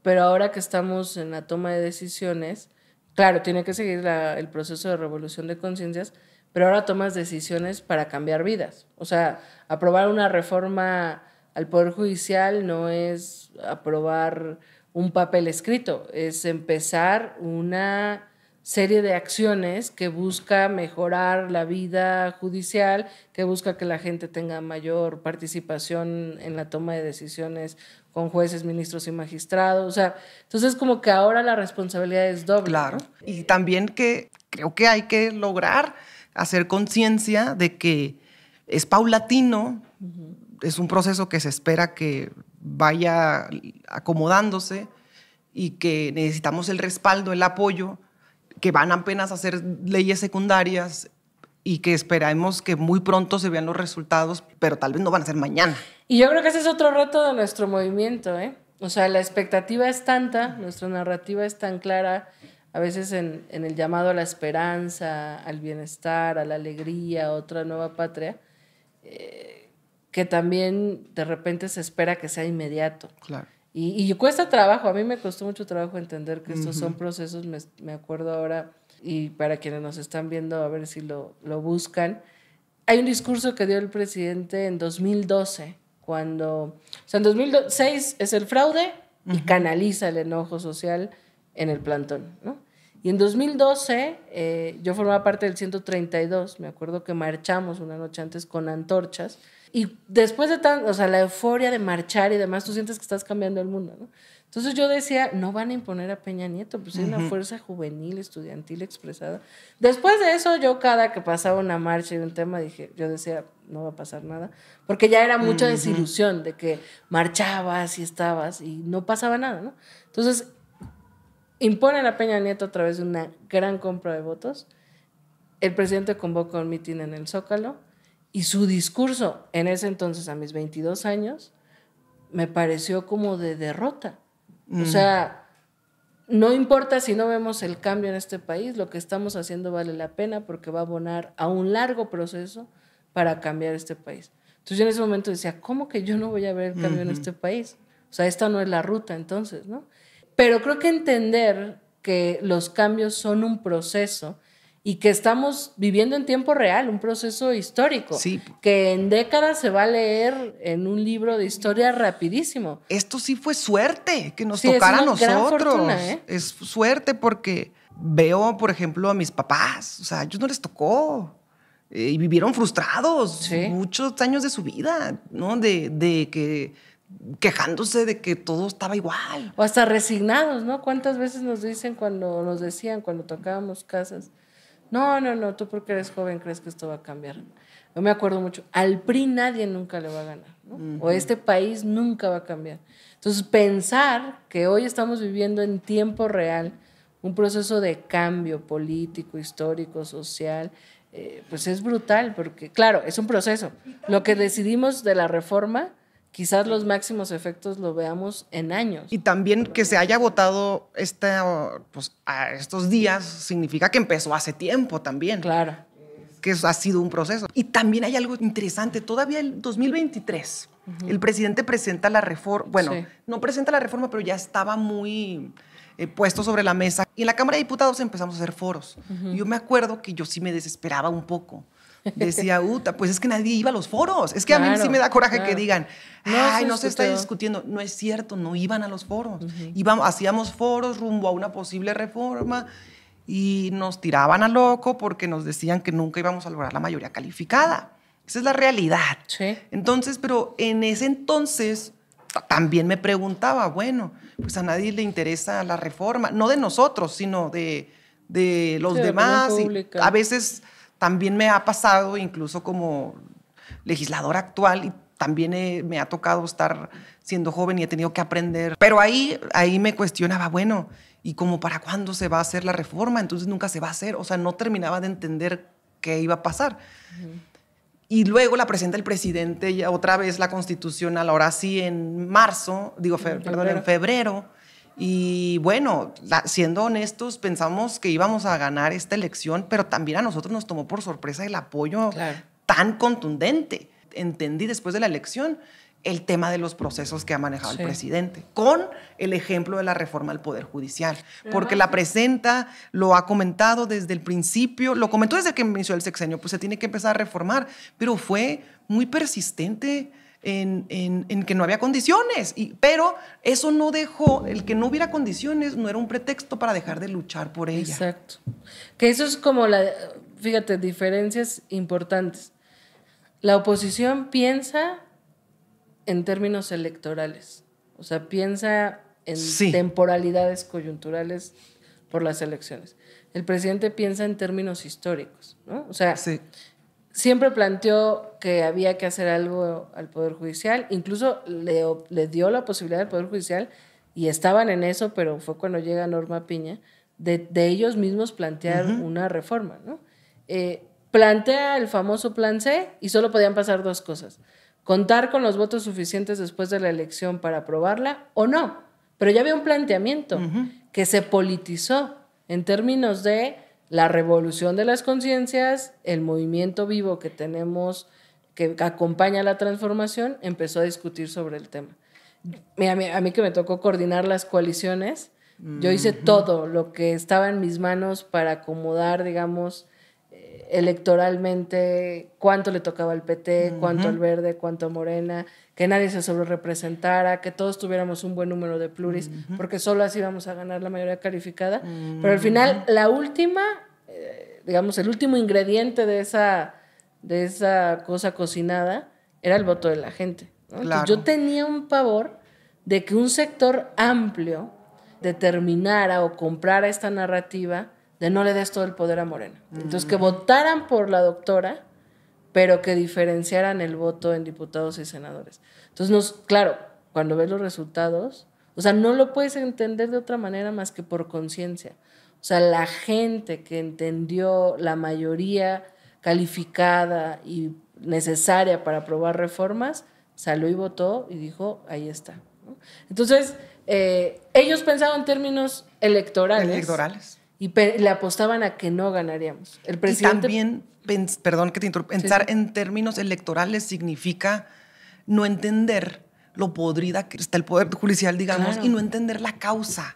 Pero ahora que estamos en la toma de decisiones, claro, tiene que seguir el proceso de revolución de conciencias, pero ahora tomas decisiones para cambiar vidas. O sea, aprobar una reforma al Poder Judicial no es aprobar un papel escrito, es empezar una serie de acciones que busca mejorar la vida judicial, que busca que la gente tenga mayor participación en la toma de decisiones con jueces, ministros y magistrados. O sea, entonces como que ahora la responsabilidad es doble. Claro. ¿No? Y también que creo que hay que lograr hacer conciencia de que es paulatino, es un proceso que se espera que vaya acomodándose y que necesitamos el respaldo, el apoyo, que van apenas a hacer leyes secundarias y que esperamos que muy pronto se vean los resultados, pero tal vez no van a ser mañana. Y yo creo que ese es otro reto de nuestro movimiento, ¿eh? O sea, la expectativa es tanta, nuestra narrativa es tan clara, a veces en el llamado a la esperanza, al bienestar, a la alegría, a otra nueva patria, que también de repente se espera que sea inmediato. Claro. Y cuesta trabajo, a mí me costó mucho trabajo entender que estos son procesos, me acuerdo ahora, y para quienes nos están viendo, a ver si lo buscan. Hay un discurso que dio el presidente en 2012, o sea, en 2006 es el fraude y canaliza el enojo social en el plantón, ¿no? Y en 2012 yo formaba parte del 132, me acuerdo que marchamos una noche antes con antorchas, y después de o sea, la euforia de marchar y demás, tú sientes que estás cambiando el mundo, ¿no? Entonces yo decía, no van a imponer a Peña Nieto, pues hay una fuerza juvenil, estudiantil expresada. Después de eso, yo cada que pasaba una marcha y un tema, yo decía, no va a pasar nada, porque ya era mucha desilusión de que marchabas y estabas y no pasaba nada, ¿no? Entonces, imponen a Peña Nieto a través de una gran compra de votos. El presidente convoca un mitin en el Zócalo y su discurso, en ese entonces, a mis 22 años, me pareció como de derrota. O sea, no importa si no vemos el cambio en este país, lo que estamos haciendo vale la pena porque va a abonar a un largo proceso para cambiar este país. Entonces yo en ese momento decía, ¿cómo que yo no voy a ver el cambio en este país? O sea, esta no es la ruta entonces, ¿no? Pero creo que entender que los cambios son un proceso y que estamos viviendo en tiempo real, un proceso histórico, sí, que en décadas se va a leer en un libro de historia rapidísimo. Esto sí fue suerte, que nos Sí, tocara a es una gran nosotros. fortuna, ¿eh? Es suerte porque veo, por ejemplo, a mis papás, o sea, a ellos no les tocó. Y vivieron frustrados Sí. muchos años de su vida, ¿no? De que quejándose de que todo estaba igual. O hasta resignados, ¿no? ¿Cuántas veces nos decían cuando tocábamos casas? No, tú porque eres joven crees que esto va a cambiar. Yo me acuerdo mucho, al PRI nadie nunca le va a ganar, ¿no? O este país nunca va a cambiar. Entonces, pensar que hoy estamos viviendo en tiempo real un proceso de cambio político, histórico, social, pues es brutal, porque claro, es un proceso. Lo que decidimos de la reforma, quizás los máximos efectos lo veamos en años. Y también que se haya votado pues, a estos días significa que empezó hace tiempo también. Claro. Que ha sido un proceso. Y también hay algo interesante. Todavía el 2023, el presidente presenta la reforma. Bueno, sí. No presenta la reforma, pero ya estaba muy puesto sobre la mesa. Y en la Cámara de Diputados empezamos a hacer foros. Y yo me acuerdo que yo sí me desesperaba un poco. Decía, pues es que nadie iba a los foros. Es que a mí sí me da coraje que digan, ay, no se está discutiendo. No es cierto, no iban a los foros. Hacíamos foros rumbo a una posible reforma y nos tiraban a loco porque nos decían que nunca íbamos a lograr la mayoría calificada. Esa es la realidad. Sí. Entonces, pero en ese entonces también me preguntaba, bueno, pues a nadie le interesa la reforma, no de nosotros, sino de los demás. Y a veces también me ha pasado, incluso como legisladora actual, y también me ha tocado estar siendo joven y he tenido que aprender. Pero ahí me cuestionaba, bueno, ¿y como para cuándo se va a hacer la reforma? Entonces nunca se va a hacer. O sea, no terminaba de entender qué iba a pasar. Y luego la presenta el presidente, y otra vez la constitucional, ahora sí en en febrero. Y bueno, siendo honestos, pensamos que íbamos a ganar esta elección, pero también a nosotros nos tomó por sorpresa el apoyo tan contundente. Entendí después de la elección el tema de los procesos que ha manejado el presidente, con el ejemplo de la reforma al Poder Judicial, porque la presenta, lo ha comentado desde el principio, lo comentó desde que inició el sexenio, pues se tiene que empezar a reformar, pero fue muy persistente en que no había condiciones, pero eso no dejó, el que no hubiera condiciones no era un pretexto para dejar de luchar por ella. Exacto. Que eso es como fíjate, diferencias importantes. La oposición piensa en términos electorales, o sea, piensa en temporalidades coyunturales por las elecciones. El presidente piensa en términos históricos, ¿no? O sea, siempre planteó que había que hacer algo al Poder Judicial, incluso le dio la posibilidad al Poder Judicial, y estaban en eso, pero fue cuando llega Norma Piña, de ellos mismos plantear una reforma, ¿no? Plantea el famoso Plan C y solo podían pasar dos cosas: contar con los votos suficientes después de la elección para aprobarla o no. Pero ya había un planteamiento que se politizó en términos de la revolución de las conciencias, el movimiento vivo que tenemos que acompaña la transformación, empezó a discutir sobre el tema. A mí que me tocó coordinar las coaliciones, yo hice todo lo que estaba en mis manos para acomodar, digamos, electoralmente cuánto le tocaba al PT, cuánto al Verde, cuánto a Morena, que nadie se sobrerepresentara, que todos tuviéramos un buen número de pluris, porque solo así íbamos a ganar la mayoría calificada. Pero al final, la última, digamos, el último ingrediente de esa cosa cocinada era el voto de la gente, ¿no? Claro. Yo tenía un pavor de que un sector amplio determinara o comprara esta narrativa de no le des todo el poder a Morena. Entonces, que votaran por la doctora, pero que diferenciaran el voto en diputados y senadores. Entonces, claro, cuando ves los resultados, o sea, no lo puedes entender de otra manera más que por conciencia. O sea, la gente que entendió la mayoría calificada y necesaria para aprobar reformas, salió y votó y dijo, ahí está, ¿no? Entonces, ellos pensaban en términos electorales. Y le apostaban a que no ganaríamos. El presidente... Y también, perdón que te interrumpa, pensar en términos electorales significa no entender lo podrida que está el poder judicial, digamos, y no entender la causa.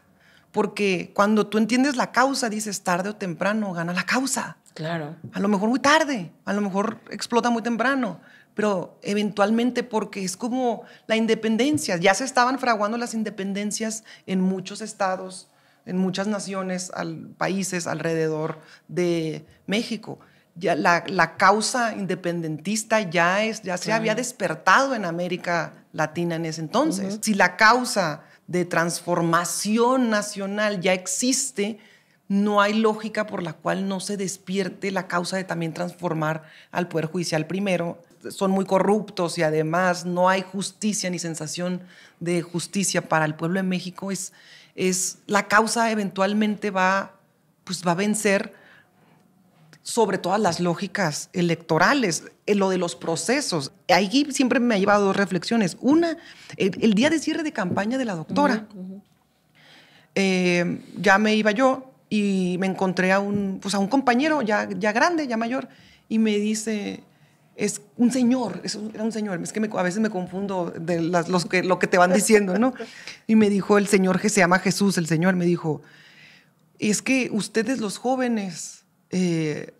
Porque cuando tú entiendes la causa, dices, tarde o temprano gana la causa. Claro. A lo mejor muy tarde, a lo mejor explota muy temprano, pero eventualmente, porque es como la independencia. Ya se estaban fraguando las independencias en muchos estados, en muchas naciones, países alrededor de México. Ya la causa independentista ya se había despertado en América Latina en ese entonces. Si la causa de transformación nacional ya existe, no hay lógica por la cual no se despierte la causa de también transformar al Poder Judicial primero. Son muy corruptos y además no hay justicia ni sensación de justicia para el pueblo de México. La causa eventualmente va a vencer sobre todas las lógicas electorales, lo de los procesos. Ahí siempre me ha llevado dos reflexiones. Una, el día de cierre de campaña de la doctora. Ya me iba yo y me encontré a un compañero ya grande, ya mayor, y me dice, es un señor, era un señor, es que a veces me confundo de lo que te van diciendo, ¿no? Y me dijo el señor, que se llama Jesús, el señor, me dijo, es que ustedes los jóvenes que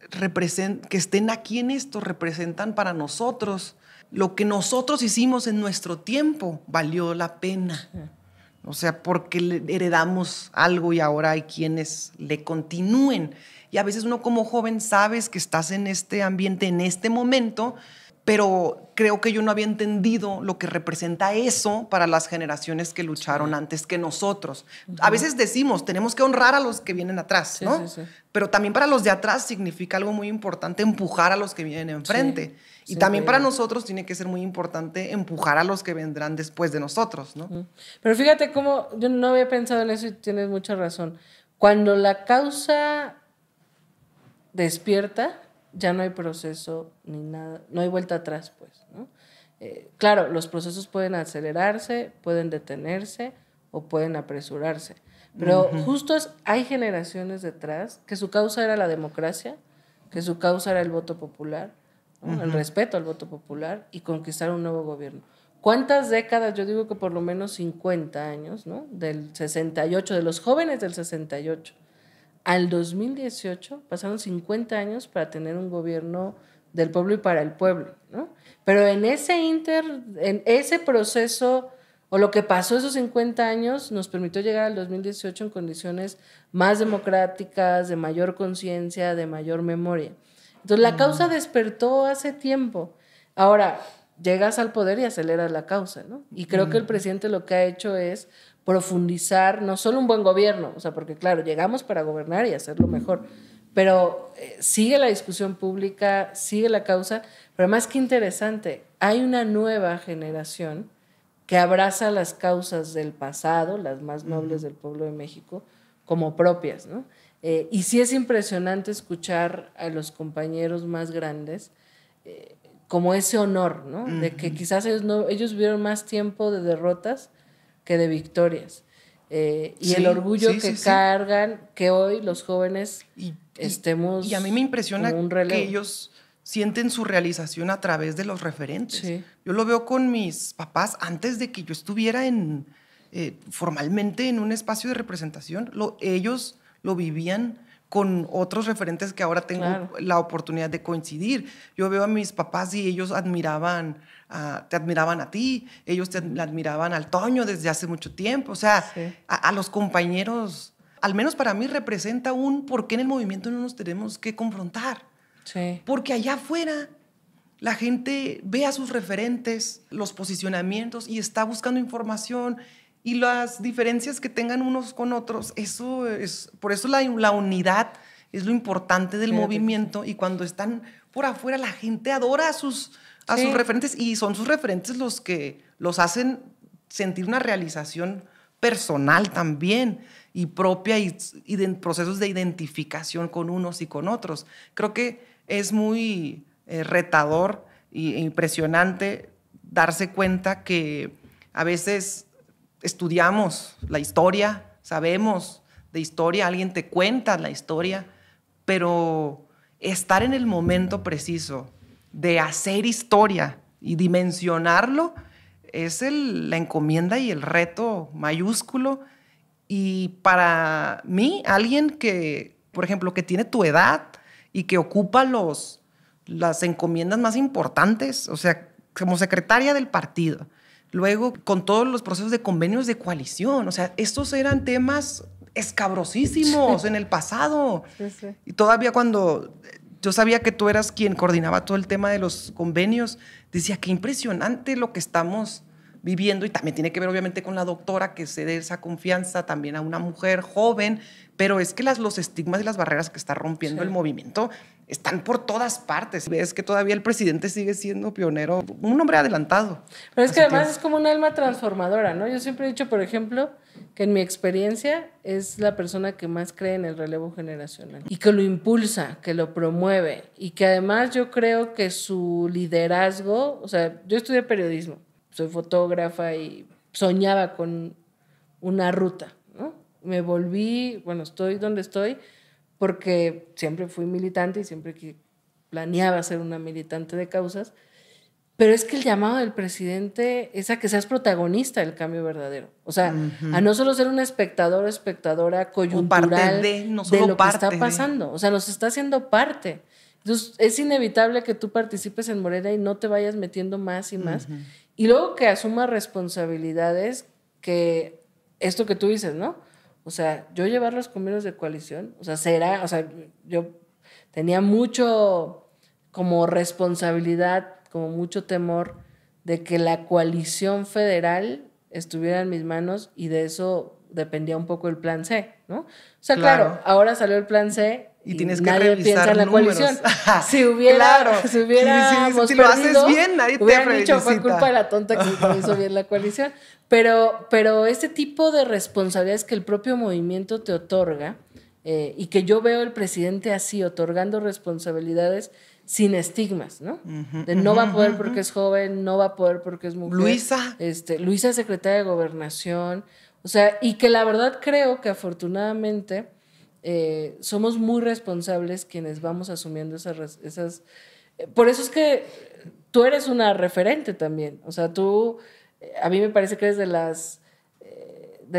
estén aquí en esto representan para nosotros lo que nosotros hicimos en nuestro tiempo, valió la pena. O sea, porque heredamos algo y ahora hay quienes le continúen. Y a veces uno como joven sabes que estás en este ambiente, en este momento, pero creo que yo no había entendido lo que representa eso para las generaciones que lucharon antes que nosotros. A veces decimos, tenemos que honrar a los que vienen atrás, ¿no? Sí. Pero también para los de atrás significa algo muy importante empujar a los que vienen enfrente. Y también para nosotros tiene que ser muy importante empujar a los que vendrán después de nosotros, ¿no? Pero fíjate cómo yo no había pensado en eso y tienes mucha razón. Cuando la causa despierta, ya no hay proceso ni nada, no hay vuelta atrás, pues, ¿no? Claro, los procesos pueden acelerarse, pueden detenerse o pueden apresurarse, pero justo hay generaciones detrás que su causa era la democracia, que su causa era el voto popular, ¿no? El respeto al voto popular y conquistar un nuevo gobierno. ¿Cuántas décadas? Yo digo que por lo menos 50 años, ¿no? Del 68, de los jóvenes del 68 al 2018 pasaron 50 años para tener un gobierno del pueblo y para el pueblo, ¿no? Pero en ese proceso, o lo que pasó esos 50 años, nos permitió llegar al 2018 en condiciones más democráticas, de mayor conciencia, de mayor memoria. Entonces, la causa despertó hace tiempo. Ahora, llegas al poder y aceleras la causa, ¿no? Y creo que el presidente lo que ha hecho es profundizar no solo un buen gobierno, o sea, porque claro, llegamos para gobernar y hacerlo mejor, pero sigue la discusión pública, sigue la causa, pero además qué interesante, hay una nueva generación que abraza las causas del pasado, las más nobles del pueblo de México, como propias, ¿no? Y sí es impresionante escuchar a los compañeros más grandes como ese honor, ¿no? De que quizás ellos vivieron más tiempo de derrotas que de victorias. Y el orgullo que cargan, que hoy los jóvenes estemos. Y a mí me impresiona que ellos sienten su realización a través de los referentes. Sí. Yo lo veo con mis papás antes de que yo estuviera formalmente en un espacio de representación. Ellos lo vivían con otros referentes que ahora tengo la oportunidad de coincidir. Yo veo a mis papás y ellos te admiraban a ti, ellos te admiraban al Toño desde hace mucho tiempo. O sea, a los compañeros, al menos para mí, representa por qué en el movimiento no nos tenemos que confrontar. Sí. Porque allá afuera la gente ve a sus referentes, los posicionamientos y está buscando información. Y las diferencias que tengan unos con otros, por eso la unidad es lo importante del movimiento. Y cuando están por afuera, la gente adora a sus referentes y son sus referentes los que los hacen sentir una realización personal también y propia y procesos de identificación con unos y con otros. Creo que es muy retador e impresionante darse cuenta que a veces estudiamos la historia, sabemos de historia, alguien te cuenta la historia, pero estar en el momento preciso de hacer historia y dimensionarlo es la encomienda y el reto mayúsculo. Y para mí, alguien que, por ejemplo, que tiene tu edad y que ocupa las encomiendas más importantes, o sea, como secretaria del partido, luego con todos los procesos de convenios de coalición, o sea, estos eran temas escabrosísimos en el pasado. Sí, sí. Y todavía cuando yo sabía que tú eras quien coordinaba todo el tema de los convenios, decía, qué impresionante lo que estamos viviendo, y también tiene que ver obviamente con la doctora que cede esa confianza también a una mujer joven, pero es que los estigmas y las barreras que está rompiendo el movimiento están por todas partes. Ves que todavía el presidente sigue siendo pionero, un hombre adelantado. Pero es que además es como un alma transformadora, ¿no? Yo siempre he dicho, por ejemplo, que en mi experiencia es la persona que más cree en el relevo generacional y que lo impulsa, que lo promueve, y que además yo creo que su liderazgo, o sea, yo estudié periodismo, soy fotógrafa y soñaba con una ruta, ¿no? Me volví, bueno, estoy donde estoy porque siempre fui militante y siempre planeaba ser una militante de causas, pero es que el llamado del presidente es a que seas protagonista del cambio verdadero. O sea, a no solo ser un espectador o espectadora coyuntural de lo que está pasando. O sea, nos está haciendo parte. Entonces, es inevitable que tú participes en Morena y no te vayas metiendo más y más. Y luego que asumas responsabilidades, que esto que tú dices, ¿no? O sea, yo llevar los convenios de coalición, o sea, yo tenía mucho como responsabilidad, como mucho temor de que la coalición federal estuviera en mis manos, y de eso dependía un poco el plan C, ¿no? O sea, claro, ahora salió el plan C y tienes que nadie piensa en la coalición. Si hubiéramos si lo haces bien, nadie te felicita. Dicho, fue culpa de la tonta que no hizo bien la coalición. Pero este tipo de responsabilidades que el propio movimiento te otorga, y que yo veo el presidente así, otorgando responsabilidades sin estigmas, ¿no? De no va a poder porque es joven, no va a poder porque es mujer. Luisa es secretaria de Gobernación. O sea, y que la verdad creo que afortunadamente somos muy responsables quienes vamos asumiendo esas. Por eso es que tú eres una referente también. O sea, tú, a mí me parece que eres de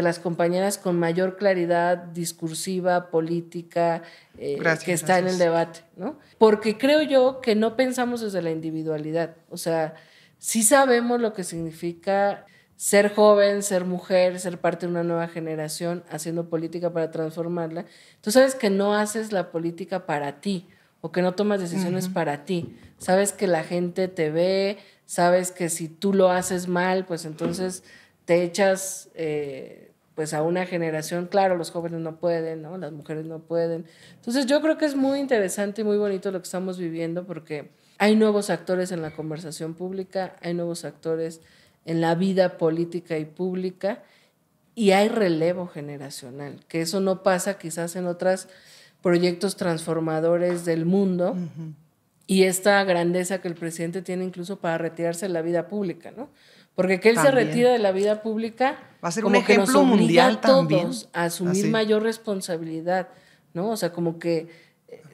las compañeras con mayor claridad discursiva, política, que está en el debate, ¿no? Porque creo yo que no pensamos desde la individualidad. O sea, sí sabemos lo que significa ser joven, ser mujer, ser parte de una nueva generación, haciendo política para transformarla. Tú sabes que no haces la política para ti, o que no tomas decisiones para ti. Sabes que la gente te ve, sabes que si tú lo haces mal, pues entonces te echas pues a una generación. Claro, los jóvenes no pueden, ¿no? Las mujeres no pueden. Entonces yo creo que es muy interesante y muy bonito lo que estamos viviendo, porque hay nuevos actores en la conversación pública, hay nuevos actores en la vida política y pública, y hay relevo generacional, que eso no pasa quizás en otros proyectos transformadores del mundo, y esta grandeza que el presidente tiene incluso para retirarse de la vida pública, ¿no? Porque que él se retira de la vida pública va a ser como un ejemplo que nos obliga mundial a todos también a asumir mayor responsabilidad, ¿no? O sea, como que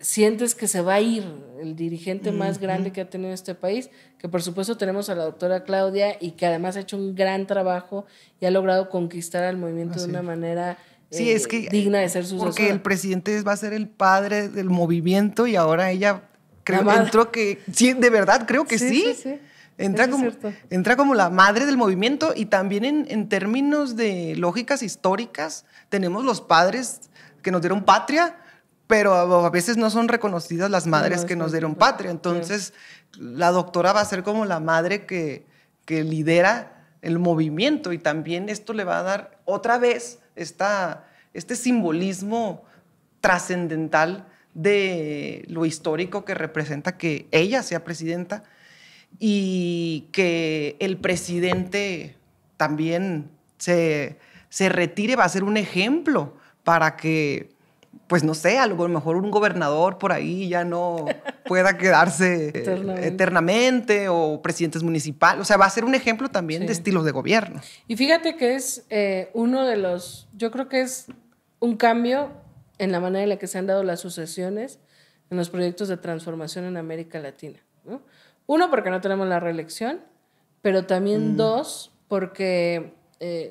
sientes que se va a ir el dirigente más grande que ha tenido este país, que por supuesto tenemos a la doctora Claudia, y que además ha hecho un gran trabajo y ha logrado conquistar al movimiento de una manera es que, digna de ser sucesora. Porque el presidente va a ser el padre del movimiento, y ahora ella entró que, sí, de verdad creo que sí. Entra como la madre del movimiento, y también en términos de lógicas históricas tenemos los padres que nos dieron patria, pero a veces no son reconocidas las madres que nos dieron patria. Entonces, la doctora va a ser como la madre que lidera el movimiento, y también esto le va a dar otra vez este simbolismo trascendental de lo histórico que representa que ella sea presidenta, y que el presidente también se retire. Va a ser un ejemplo para que pues no sé, a lo mejor un gobernador por ahí ya no pueda quedarse eternamente, o presidentes municipales. O sea, va a ser un ejemplo también de estilos de gobierno. Y fíjate que es uno de los, yo creo que es un cambio en la manera en la que se han dado las sucesiones en los proyectos de transformación en América Latina, ¿no? Uno, porque no tenemos la reelección, pero también dos, porque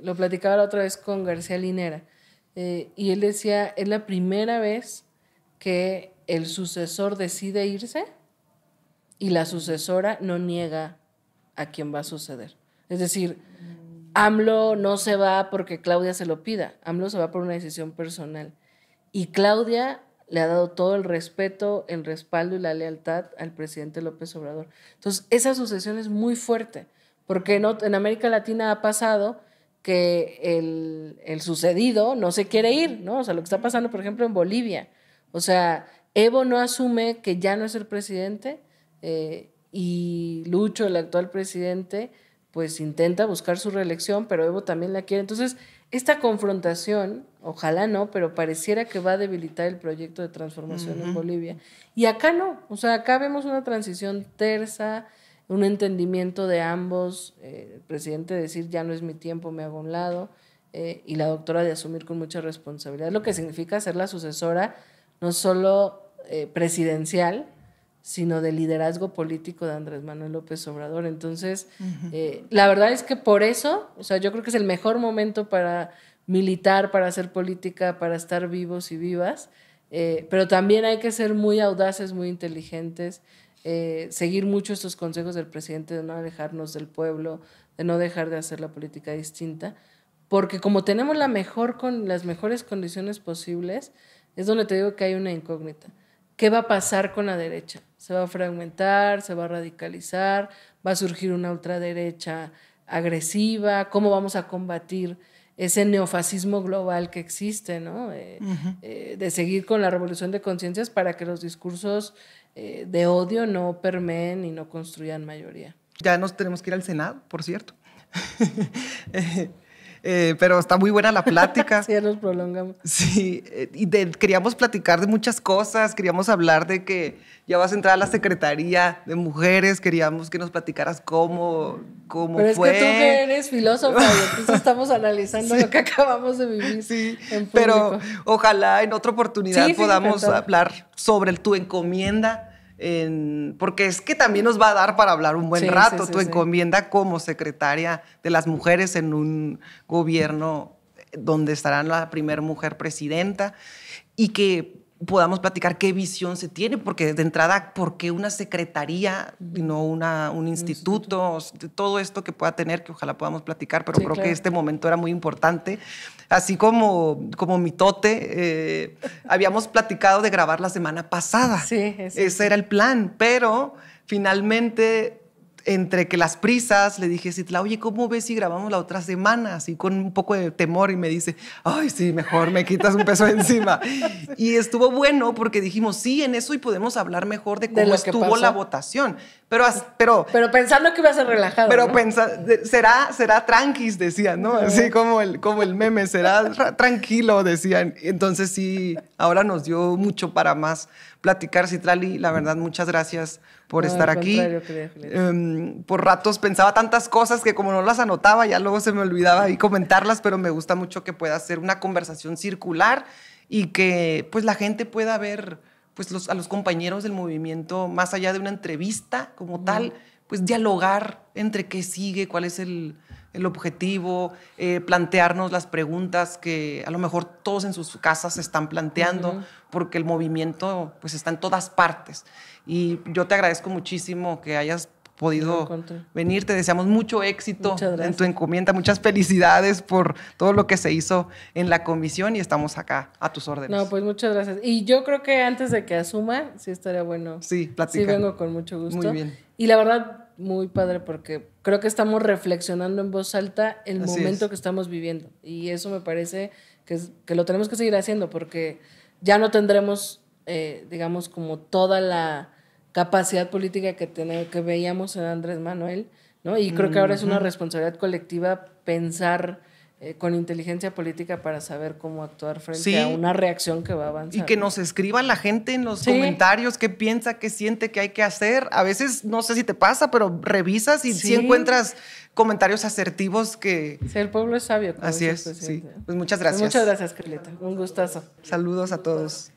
lo platicaba la otra vez con García Linera, y él decía, es la primera vez que el sucesor decide irse y la sucesora no niega a quien va a suceder. Es decir, AMLO no se va porque Claudia se lo pida, AMLO se va por una decisión personal. Y Claudia le ha dado todo el respeto, el respaldo y la lealtad al presidente López Obrador. Entonces, esa sucesión es muy fuerte, porque en América Latina ha pasado que el sucedido no se quiere ir, ¿no? O sea, lo que está pasando, por ejemplo, en Bolivia. O sea, Evo no asume que ya no es el presidente, y Lucho, el actual presidente, pues intenta buscar su reelección, pero Evo también la quiere. Entonces, esta confrontación, ojalá no, pero pareciera que va a debilitar el proyecto de transformación en Bolivia. Y acá no, o sea, acá vemos una transición tersa, un entendimiento de ambos, el presidente decir ya no es mi tiempo, me hago a un lado, y la doctora de asumir con mucha responsabilidad, lo que significa ser la sucesora no solo presidencial, sino de liderazgo político de Andrés Manuel López Obrador. Entonces, la verdad es que por eso, o sea, yo creo que es el mejor momento para militar, para hacer política, para estar vivos y vivas, pero también hay que ser muy audaces, muy inteligentes, seguir mucho estos consejos del presidente de no alejarnos del pueblo, de no dejar de hacer la política distinta, porque como tenemos las mejores condiciones posibles, es donde te digo que hay una incógnita. ¿Qué va a pasar con la derecha? ¿Se va a fragmentar? ¿Se va a radicalizar? ¿Va a surgir una ultraderecha agresiva? ¿Cómo vamos a combatir ese neofascismo global que existe, ¿no? De seguir con la revolución de conciencias para que los discursos de odio no permeen y no construyan mayoría. Ya nos tenemos que ir al Senado, por cierto. Pero está muy buena la plática. Sí, ya nos prolongamos. Sí, queríamos platicar de muchas cosas, queríamos hablar de que ya vas a entrar a la Secretaría de Mujeres, queríamos que nos platicaras cómo Pero fue. Es que tú que eres filósofa, y entonces estamos analizando lo que acabamos de vivir. Sí, en público. pero ojalá en otra oportunidad podamos encantado. hablar sobre tu encomienda. Porque es que también nos va a dar para hablar un buen rato tu encomienda como secretaria de las mujeres en un gobierno donde estará la primera mujer presidenta, y que podamos platicar qué visión se tiene, porque de entrada, ¿por qué una secretaría y no un instituto? Todo esto que pueda tener, que ojalá podamos platicar, pero creo que este momento era muy importante. Así como mitote, habíamos platicado de grabar la semana pasada. Sí, ese era el plan, pero finalmente, entre que las prisas, le dije a Citla, oye, ¿cómo ves si grabamos la otra semana? Así con un poco de temor, y me dice, ay, sí, mejor me quitas un peso encima. Y estuvo bueno porque dijimos, sí, en eso, y podemos hablar mejor de cómo estuvo la votación. Pero pensando que iba a ser relajado, pero ¿no? será tranquis, decían, ¿no? Así como el meme, será tranquilo, decían. Entonces sí, ahora nos dio mucho para más platicar. Citlali, la verdad, muchas gracias por estar aquí. Por ratos pensaba tantas cosas que como no las anotaba, ya luego se me olvidaba ahí comentarlas, pero me gusta mucho que pueda ser una conversación circular y que pues la gente pueda ver pues a los compañeros del movimiento, más allá de una entrevista como tal, pues dialogar entre qué sigue, cuál es el objetivo, plantearnos las preguntas que a lo mejor todos en sus casas se están planteando, porque el movimiento pues está en todas partes. Y yo te agradezco muchísimo que hayas podido venir. Te deseamos mucho éxito en tu encomienda. Muchas felicidades por todo lo que se hizo en la comisión, y estamos acá a tus órdenes. No, pues muchas gracias. Y yo creo que antes de que asuma, sí estaría bueno. Sí, platicar. Sí, vengo con mucho gusto. Muy bien. Y la verdad, muy padre, porque creo que estamos reflexionando en voz alta el momento que estamos viviendo. Y eso me parece que lo tenemos que seguir haciendo, porque ya no tendremos, digamos, como toda la capacidad política que veíamos en Andrés Manuel, ¿no? Y creo que ahora es una responsabilidad colectiva pensar con inteligencia política para saber cómo actuar frente Sí. a una reacción que va a avanzar. Y que nos escriban la gente en los Sí. comentarios qué piensa, qué siente, qué hay que hacer. A veces, no sé si te pasa, pero revisas y Sí. sí encuentras comentarios asertivos que... Sí, el pueblo es sabio. como Así dice es, el sí. presidente. Pues muchas gracias. Muchas gracias, Carlita. Un gustazo. Saludos a todos.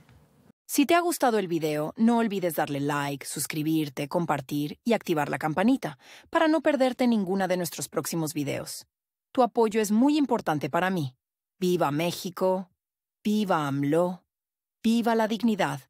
Si te ha gustado el video, no olvides darle like, suscribirte, compartir y activar la campanita para no perderte ninguna de nuestros próximos videos. Tu apoyo es muy importante para mí. ¡Viva México! ¡Viva AMLO! ¡Viva la dignidad!